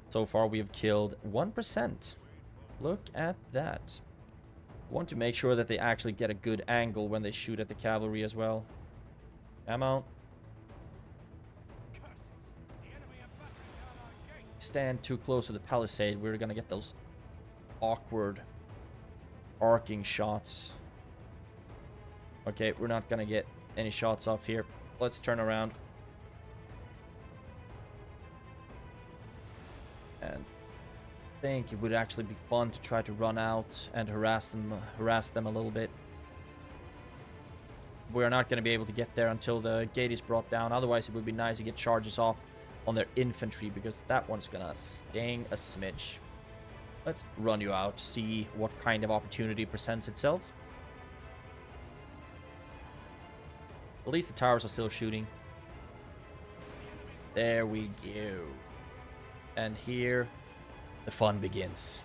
A: So far, we have killed 1%. Look at that. I want to make sure that they actually get a good angle when they shoot at the cavalry as well. Come on. Stand too close to the palisade. We're going to get those awkward arcing shots. Okay, we're not gonna get any shots off here. Let's turn around. And I think it would actually be fun to try to run out and harass them a little bit. We're not gonna be able to get there until the gate is brought down. Otherwise, it would be nice to get charges off on their infantry, because that one's gonna sting a smidge. Let's run you out, see what kind of opportunity presents itself. At least the towers are still shooting. There we go. And here, the fun begins.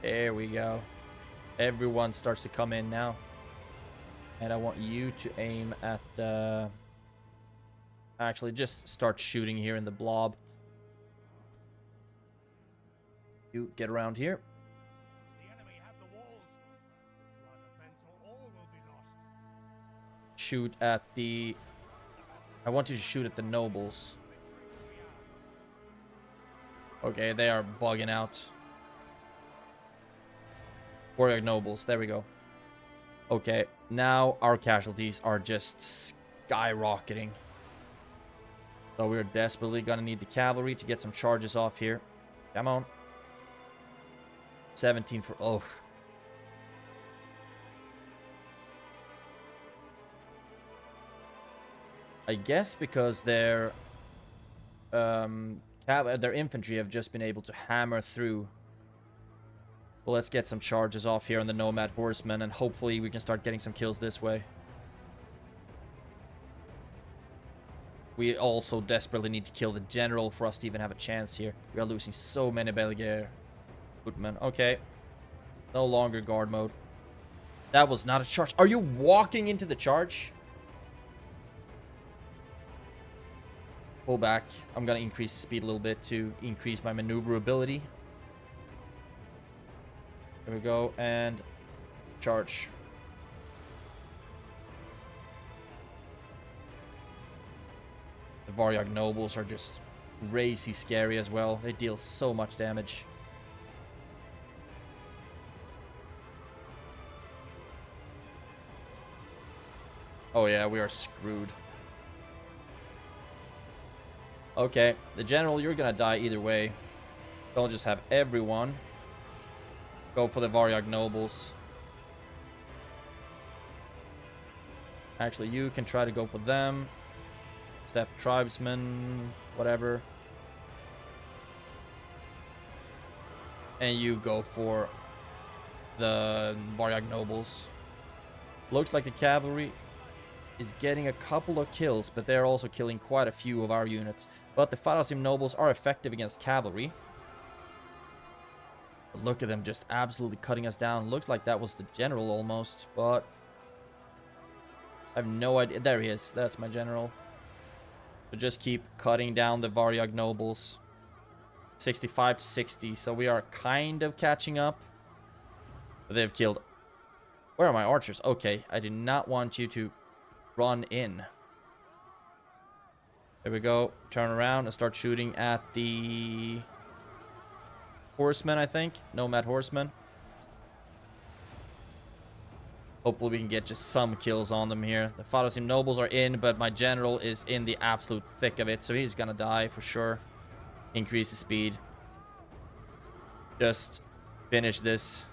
A: There we go. Everyone starts to come in now. And I want you to aim at the... Actually, just start shooting here in the blob. You get around here.
B: The enemy have the walls. To our defense, or all will be lost.
A: Shoot at the... I want you to shoot at the nobles. Okay, they are bugging out. Warrior nobles, there we go. Okay, now our casualties are just skyrocketing. So we're desperately gonna need the cavalry to get some charges off here. Come on. 17 for... Oh. I guess because their infantry have just been able to hammer through. Well, let's get some charges off here on the nomad horsemen, and hopefully we can start getting some kills this way. We also desperately need to kill the general for us to even have a chance here. We are losing so many Belgier footmen. Okay. No longer guard mode. That was not a charge. Are you walking into the charge? Pull back. I'm going to increase the speed a little bit to increase my maneuverability. There we go. And charge. The Varyag nobles are just crazy scary as well. They deal so much damage. Oh yeah, we are screwed. Okay, the general, you're gonna die either way. Don't just have everyone go for the Varyag nobles. Actually, you can try to go for them. Step tribesmen, whatever. And you go for the Varyag nobles. Looks like the cavalry is getting a couple of kills, but they're also killing quite a few of our units. But the Farasim nobles are effective against cavalry. But look at them just absolutely cutting us down. Looks like that was the general almost, but I have no idea. There he is. That's my general. So just keep cutting down the Varyag nobles. 65 to 60, so we are kind of catching up. But they've killed... Where are my archers? Okay, I did not want you to run in. There we go. Turn around and start shooting at the horsemen, I think. Nomad horsemen. Hopefully we can get just some kills on them here. The Farasim nobles are in, but my general is in the absolute thick of it, so he's gonna die for sure. Increase the speed. Just finish this.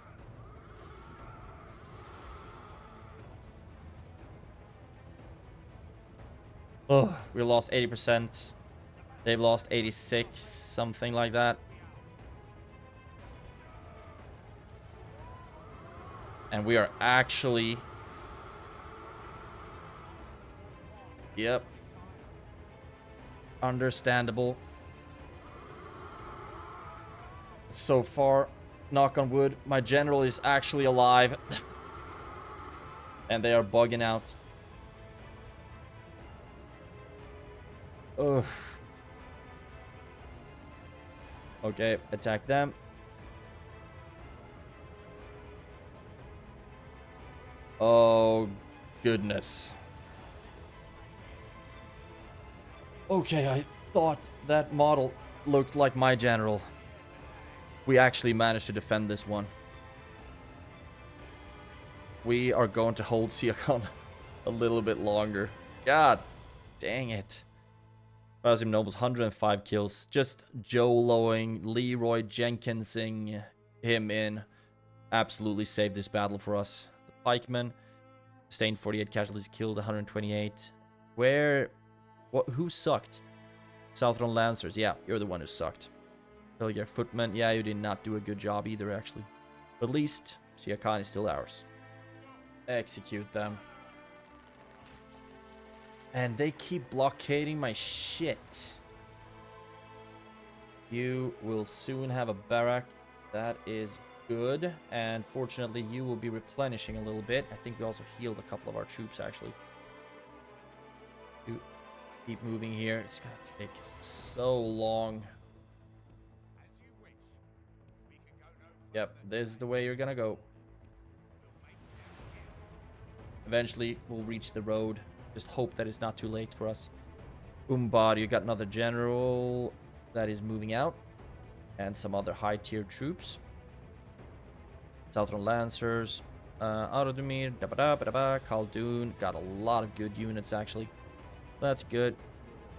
A: Oh, we lost 80%. They've lost 86, something like that. And we are actually... Yep. Understandable. So far, knock on wood, my general is actually alive. And they are bugging out. Ugh. Okay, attack them. Oh, goodness. Okay, I thought that model looked like my general. We actually managed to defend this one. We are going to hold Siakon a little bit longer. God dang it. Farasim Nobles, 105 kills. Just Joloing, Leroy Jenkinsing him in. Absolutely saved this battle for us. The pikemen, sustained 48 casualties, killed 128. Who sucked? Southron Lancers. Yeah, you're the one who sucked. Your footmen. Yeah, you did not do a good job either, actually. But at least Siakon is still ours. Execute them. And they keep blockading my shit. You will soon have a barrack. That is good. And fortunately, you will be replenishing a little bit. I think we also healed a couple of our troops, actually. You keep moving here. It's going to take so long. Yep, this is the way you're going to go. Eventually, we'll reach the road. Just hope that it's not too late for us. Embody, you got another general that is moving out. And some other high-tier troops. Southern Lancers. Ar-Âdunâim, Khaldun. Got a lot of good units, actually. That's good.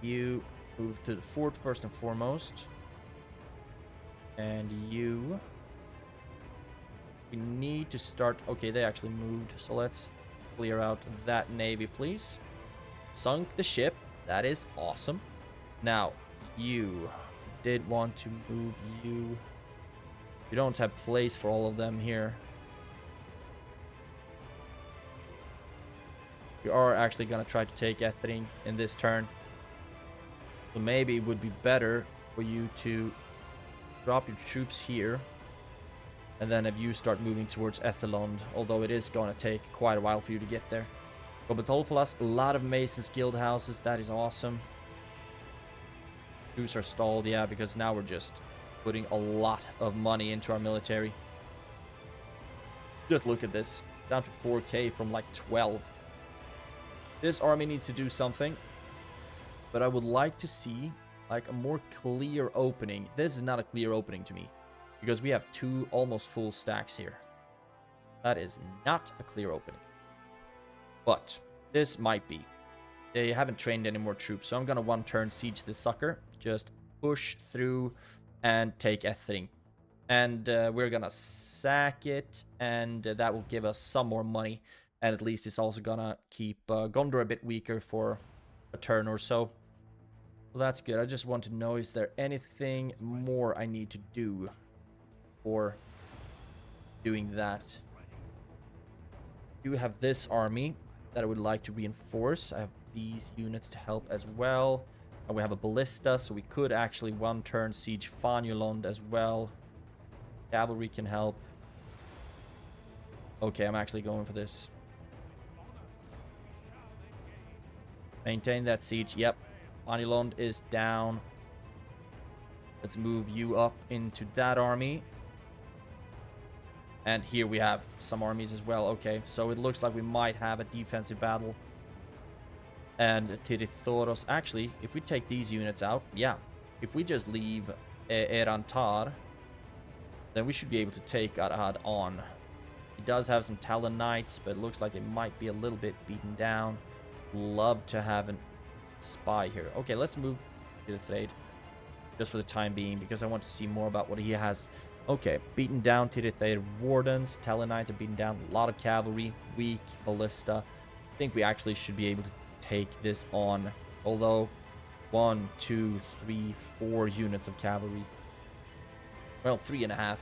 A: You move to the fort first and foremost. And you... We need to start... Okay, they actually moved. So let's clear out that navy, please. Sunk the ship. That is awesome. Now, you did want to move you. You don't have place for all of them here. We are actually going to try to take Ethering in this turn. So maybe it would be better for you to drop your troops here. And then if you start moving towards Ethelond, although it is going to take quite a while for you to get there. Gobetolfalas, a lot of Masons guild houses. That is awesome. Crews are stalled, yeah, because now we're just putting a lot of money into our military. Just look at this. Down to 4k from like 12. This army needs to do something. but I would like to see like a more clear opening. This is not a clear opening to me because we have 2 almost full stacks here. That is not a clear opening. But this might be. They haven't trained any more troops, so I'm gonna 1 turn siege this sucker. Just push through and take Ethring. And we're gonna sack it, and that will give us some more money. And at least it's also gonna keep Gondor a bit weaker for a turn or so. Well, that's good. I just want to know, is there anything more I need to do for doing that? I do have this army that I would like to reinforce. I have these units to help as well. And we have a ballista, so we could actually 1 turn siege Fanulond as well. Cavalry can help. Okay, I'm actually going for this. Maintain that siege. Yep. Fanulond is down. Let's move you up into that army. And here we have some armies as well. Okay, so it looks like we might have a defensive battle. And Tirithoros. Actually, if we take these units out, yeah. If we just leave Erantar, then we should be able to take Arhad on. He does have some Talon Knights, but it looks like it might be a little bit beaten down. Love to have a spy here. Okay, let's move to the trade just for the time being, because I want to see more about what he has. Okay, beaten down to the trade. Wardens, Talon Knights are beaten down. A lot of cavalry, weak, ballista. I think we actually should be able to take this on. Although, 1, 2, 3, 4 units of cavalry. Well, 3.5.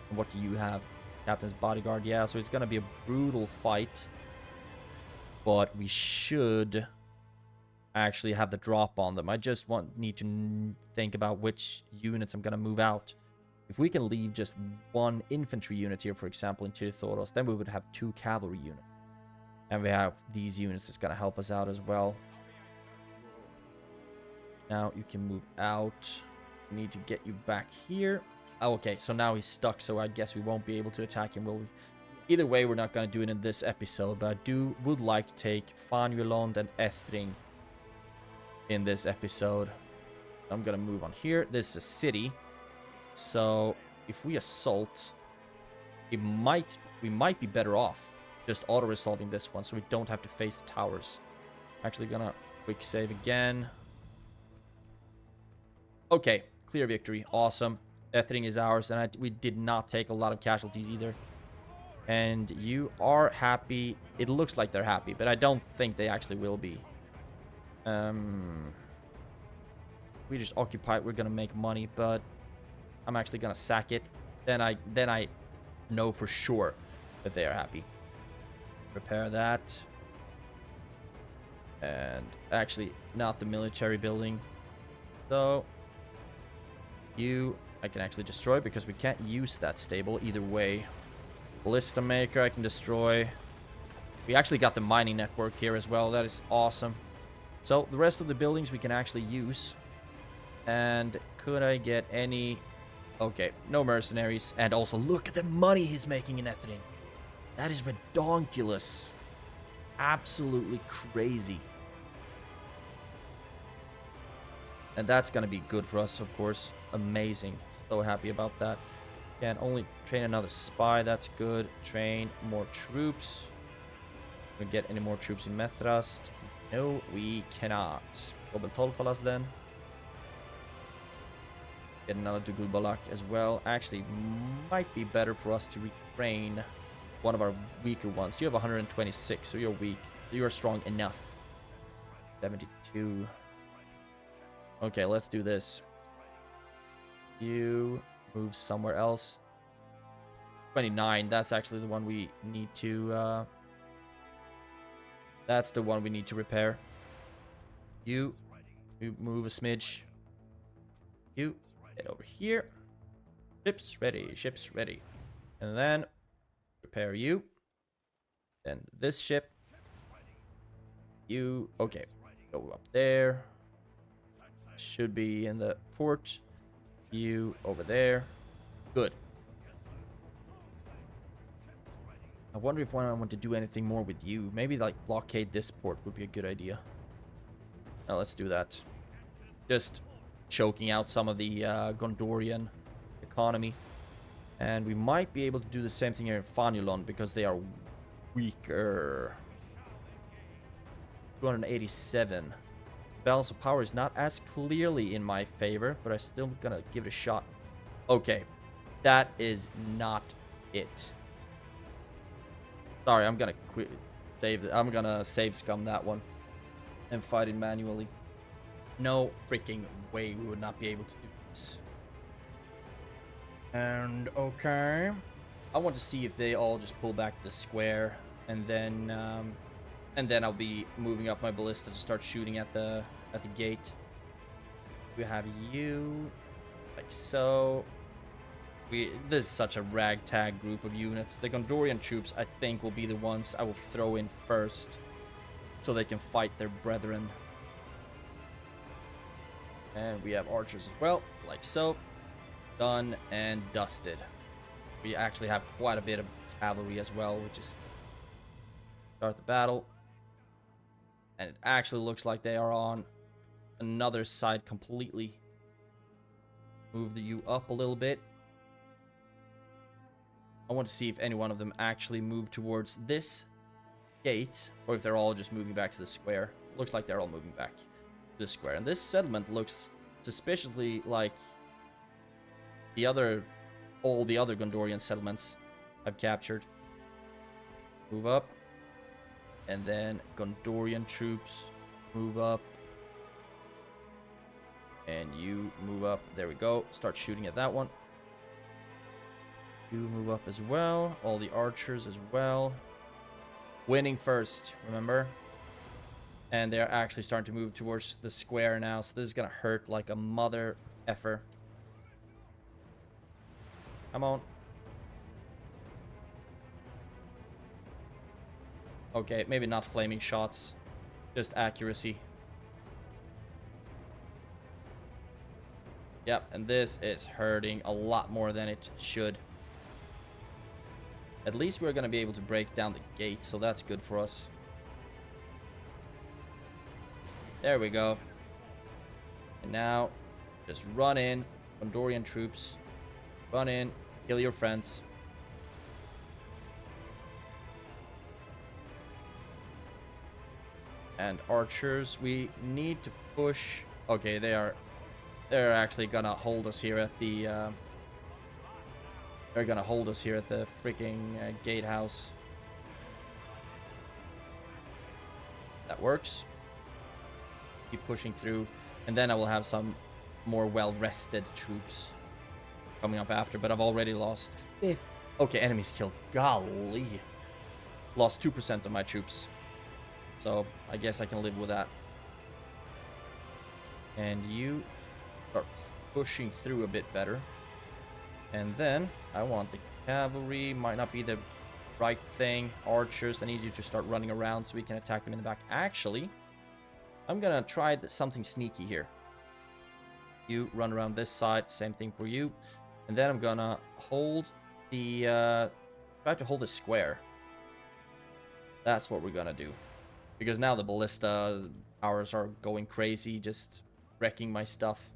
A: And what do you have? Captain's bodyguard. Yeah, so it's going to be a brutal fight. But we should actually have the drop on them. I just need to think about which units I'm going to move out. If we can leave just 1 infantry unit here, for example, in Tirithoros, then we would have 2 cavalry units. And we have these units that's going to help us out as well. Now you can move out. We need to get you back here. Oh, okay, so now he's stuck, so I guess we won't be able to attack him, will we? Either way, we're not going to do it in this episode, but I would like to take Fanulond and Ethring in this episode. I'm going to move on here. This is a city, so if we assault, we might be better off just auto-resolving this one, so we don't have to face the towers. Actually gonna quick save again. Okay, clear victory. Awesome. Ethring is ours, and we did not take a lot of casualties either. And you are happy. It looks like they're happy, but I don't think they actually will be. We just occupy it. We're gonna make money, but I'm actually gonna sack it. Then I know for sure that they are happy. Repair that. And actually, not the military building. So I can actually destroy because we can't use that stable either way. Ballista maker I can destroy. We actually got the mining network here as well. That is awesome. So the rest of the buildings we can actually use. And could I get any... Okay, no mercenaries. And also look at the money he's making in Ethring. That is redonkulous. Absolutely crazy. And that's going to be good for us, of course. Amazing. So happy about that. Can only train another spy. That's good. Train more troops. Can we get any more troops in Methrast? No, we cannot. Gobel Tolfalas then. Get another Dugul Balak as well. Actually, might be better for us to retrain one of our weaker ones. You have 126, so you're weak. You're strong enough. 72. Okay, let's do this. You move somewhere else. 29. That's actually the one we need to. That's the one we need to repair. You move a smidge. You get over here. Ships ready. Ships ready. And then repair you. Then this ship. You okay? Go up there. Should be in the port. You over there. Good. I wonder if I want to do anything more with you. Maybe like blockade this port would be a good idea. Now let's do that. Just choking out some of the Gondorian economy. And we might be able to do the same thing here in Fanulon because they are weaker. 287. Balance of power is not as clearly in my favor, but I'm still gonna give it a shot. Okay, that is not it. Sorry, I'm gonna I'm gonna save scum that one and fight it manually. No freaking way we would not be able to do this. And okay, I want to see if they all just pull back the square, and then I'll be moving up my ballista to start shooting at the gate. We have you like so. This is such a ragtag group of units. The Gondorian troops, I think, will be the ones I will throw in first, so they can fight their brethren. And we have archers as well, like so. Done and dusted. We actually have quite a bit of cavalry as well, which is start the battle. And it actually looks like they are on another side completely. Move the U up a little bit. I want to see if any one of them actually move towards this gate, or if they're all just moving back to the square. Looks like they're all moving back to the square. And this settlement looks suspiciously like all the other Gondorian settlements I've captured. Move up. And then Gondorian troops move up. And you move up. There we go. Start shooting at that one. You move up as well. All the archers as well. Winning first, remember? And they're actually starting to move towards the square now. So this is going to hurt like a mother effer. Come on. Okay, maybe not flaming shots. Just accuracy. Yep, and this is hurting a lot more than it should. At least we're going to be able to break down the gate, so that's good for us. There we go. And now, just run in. Gondorian troops. Run in. Kill your friends. And archers, we need to push. Okay, they're actually gonna hold us here at the they're gonna hold us here at the freaking gatehouse. That works. Keep pushing through, and then I will have some more well-rested troops coming up after, but I've already lost. Okay, enemies killed. Golly. Lost 2% of my troops. So, I guess I can live with that. And you start pushing through a bit better. And then, I want the cavalry. Might not be the right thing. Archers, I need you to start running around so we can attack them in the back. Actually, I'm gonna try something sneaky here. You run around this side. Same thing for you. And then I'm gonna hold the, try to hold the square. That's what we're gonna do. Because now the ballista powers are going crazy, just wrecking my stuff.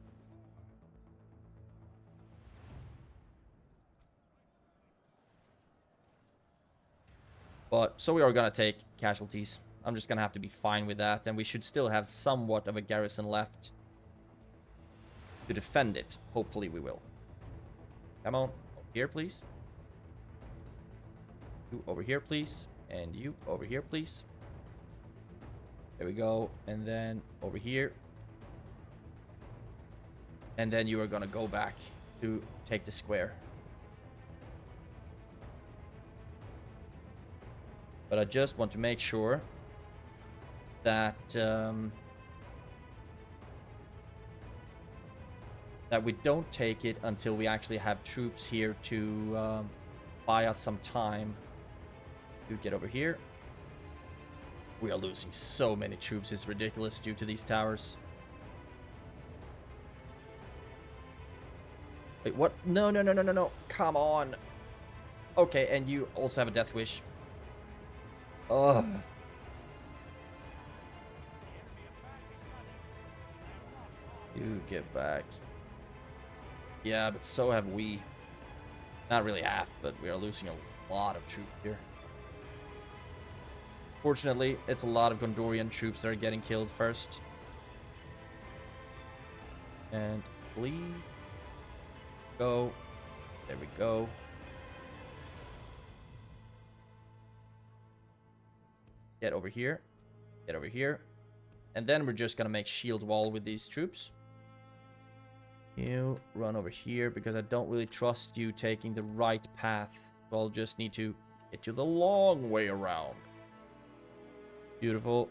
A: But, so we are gonna take casualties. I'm just gonna have to be fine with that, and we should still have somewhat of a garrison left to defend it. Hopefully we will. Come on, over here, please. You over here, please. And you over here, please. There we go. And then over here. And then you are going to go back to take the square. But I just want to make sure that that we don't take it until we actually have troops here to buy us some time. You get over here. We are losing so many troops. It's ridiculous due to these towers. Wait, what? No, no, no, no, no, no. Come on. Okay, and you also have a death wish. Ugh. You get back. Yeah, but so have we. Not really half, but we are losing a lot of troops here. Fortunately, it's a lot of Gondorian troops that are getting killed first. And please go. There we go. Get over here. Get over here. And then we're just gonna make shield wall with these troops. You run over here because I don't really trust you taking the right path. So I'll just need to get you the long way around. Beautiful.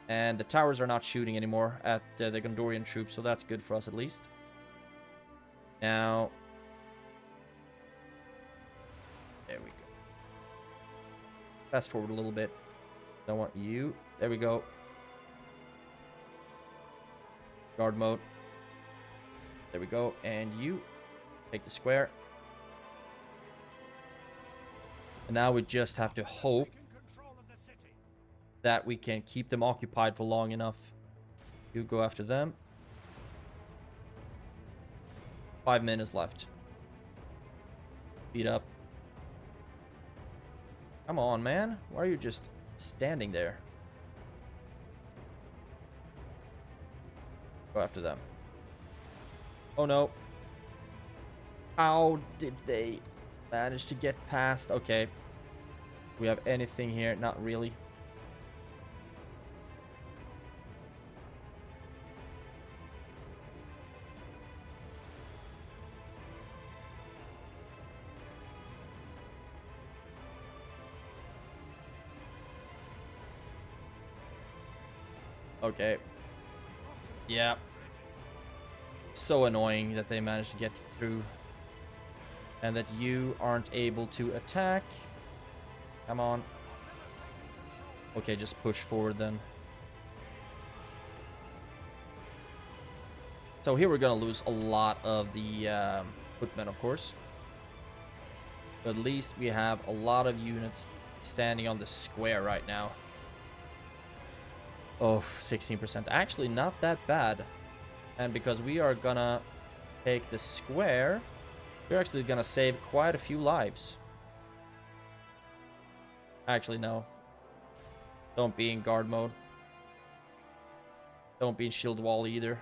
A: And the towers are not shooting anymore at the Gondorian troops, so that's good for us at least. Now, there we go. Fast forward a little bit. Don't want you. There we go. Guard mode. There we go. And you take the square. And now we just have to hope that we can keep them occupied for long enough. You go after them. 5 minutes left. Speed up. Come on, man. Why are you just standing there? Go after them. Oh no. How did they manage to get past? Okay. Do we have anything here? Not really. Okay. Yeah. So annoying that they managed to get through. And that you aren't able to attack. Come on. Okay, just push forward then. So here we're gonna lose a lot of the footmen, of course. But at least we have a lot of units standing on the square right now. Oh, 16%. Actually, not that bad. And because we are gonna take the square, we're actually gonna save quite a few lives. Actually, no. Don't be in guard mode. Don't be in shield wall either.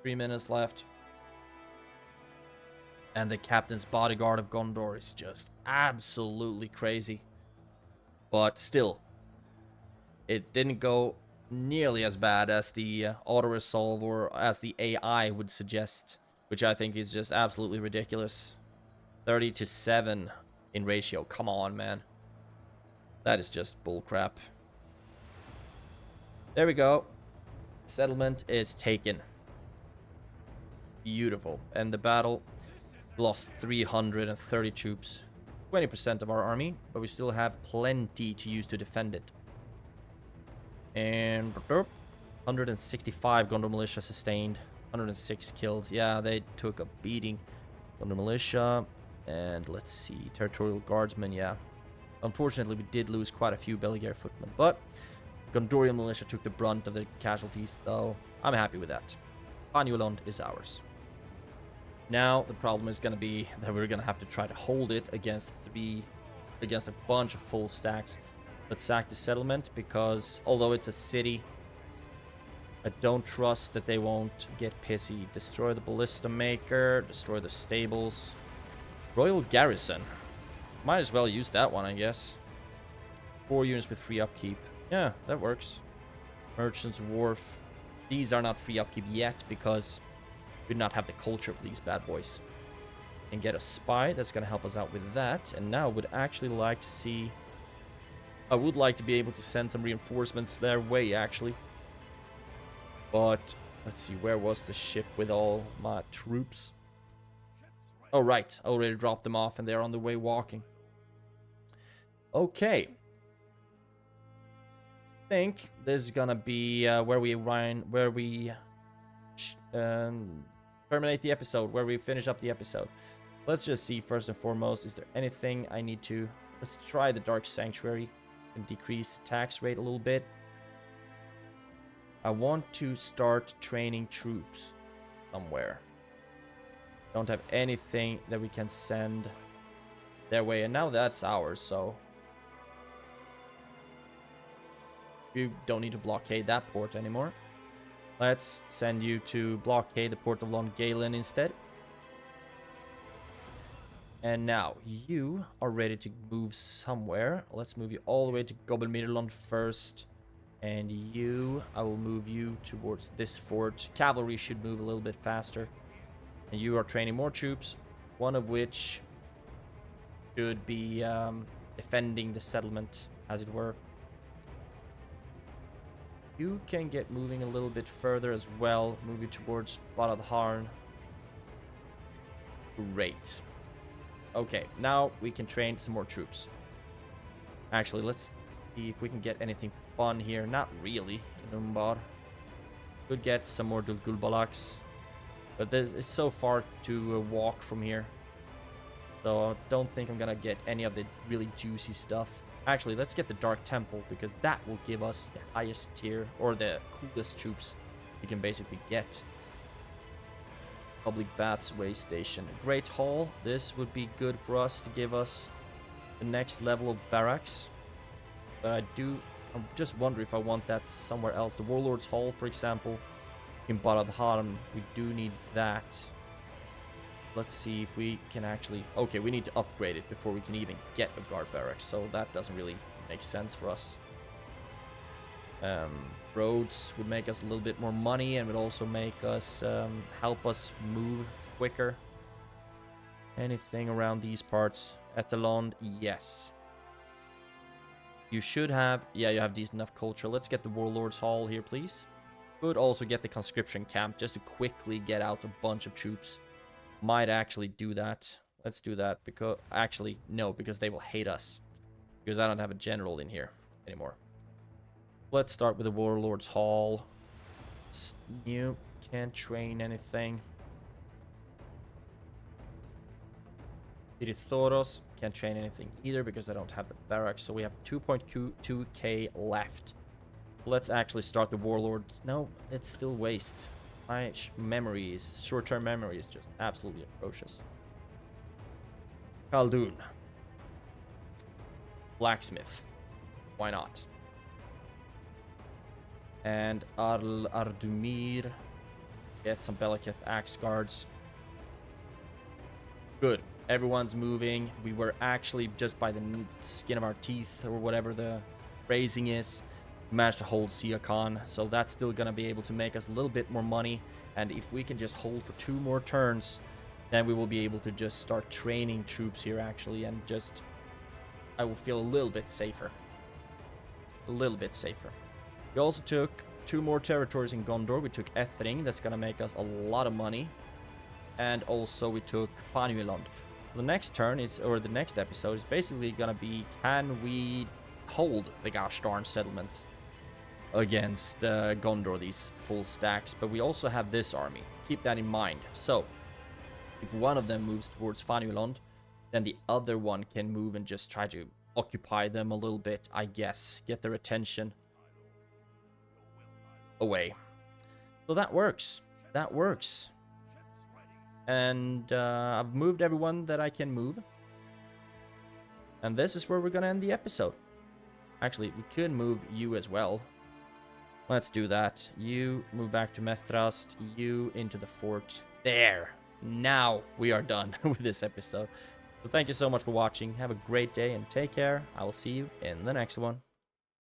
A: 3 minutes left. And the captain's bodyguard of Gondor is just absolutely crazy. But still, it didn't go nearly as bad as the auto-resolve or as the AI would suggest, which I think is just absolutely ridiculous. 30-7 in ratio. Come on, man. That is just bullcrap. There we go. Settlement is taken. Beautiful. And the battle lost 330 troops. 20% of our army, but we still have plenty to use to defend it. And 165 Gondor militia sustained. 106 killed. Yeah, they took a beating. Gondor militia. And let's see. Territorial guardsmen, yeah. Unfortunately, we did lose quite a few Belgian footmen. But Gondorian militia took the brunt of the casualties, so I'm happy with that. Banjuland is ours. Now, the problem is going to be that we're going to have to try to hold it against a bunch of full stacks. Let's sack the settlement because although it's a city, I don't trust that they won't get pissy. Destroy the ballista maker, destroy the stables. Royal garrison. Might as well use that one, I guess. 4 units with free upkeep. Yeah, that works. Merchant's wharf. These are not free upkeep yet because we do not have the culture of these bad boys. And get a spy that's going to help us out with that. And now would actually like to see... I would like to be able to send some reinforcements their way, actually. But, let's see, where was the ship with all my troops? Oh, right. I already dropped them off and they're on the way walking. Okay. I think this is gonna be where we terminate the episode, where we finish up the episode. Let's just see first and foremost, is there anything I need to... Let's try the Dark Sanctuary and decrease the tax rate a little bit. I want to start training troops somewhere. Don't have anything that we can send their way, and now that's ours, so we don't need to blockade that port anymore. Let's send you to blockade the port of Longalen instead. And now you are ready to move somewhere. Let's move you all the way to Gobbelmiddelland first. And you, I will move you towards this fort. Cavalry should move a little bit faster. And you are training more troops, one of which should be defending the settlement, as it were. You can get moving a little bit further as well. Move you towards Baradharn. Great. Okay, now we can train some more troops. Actually, let's see if we can get anything fun here. Not really. Numbar. Could get some more Dulgulbalaks. But this is so far to walk from here. So I don't think I'm gonna get any of the really juicy stuff. Actually, let's get the Dark Temple, because that will give us the highest tier, or the coolest troops you can basically get. Public Baths Way Station. Great Hall. This would be good for us to give us the next level of barracks. But I'm just wondering if I want that somewhere else. The Warlord's Hall, for example, in Baradharn, we do need that. Let's see if we can actually... Okay, we need to upgrade it before we can even get a guard barracks, so that doesn't really make sense for us. Roads would make us a little bit more money, and would also make us help us move quicker. Anything around these parts? Ethelond, yes. You should have... Yeah, you have decent enough culture. Let's get the Warlord's Hall here, please. Could also get the conscription camp, just to quickly get out a bunch of troops. Might actually do that. Let's do that, because... Actually, no, because they will hate us. Because I don't have a general in here anymore. Let's start with the Warlord's Hall. You can't train anything. Thoros can't train anything either, because I don't have the barracks. So we have 2.2k left. Let's actually start the Warlord. No, it's still waste. My memories, short-term memory is just absolutely atrocious. Khaldun. Blacksmith. Why not? And Ar-Âdunâim. Get some Belaketh Axe Guards. Good. Everyone's moving. We were actually just by the skin of our teeth, or whatever the phrasing is, managed to hold Siakan, so that's still gonna be able to make us a little bit more money. And if we can just hold for 2 more turns, then we will be able to just start training troops here actually, and just I will feel a little bit safer. A little bit safer. We also took 2 more territories in Gondor. We took Ethring, that's gonna make us a lot of money. And also we took Fanuiland. The next turn is, or the next episode is basically gonna be, can we hold the gosh darn settlement against Gondor, these full stacks. But we also have this army. Keep that in mind. So, if one of them moves towards Fanuiland, then the other one can move and just try to occupy them a little bit, I guess. Get their attention away. So that works. That works. And I've moved everyone that I can move. And this is where we're gonna end the episode. Actually, we could move you as well. Let's do that. You move back to Methrast. You into the fort. There. Now we are done with this episode. So thank you so much for watching. Have a great day and take care. I will see you in the next one.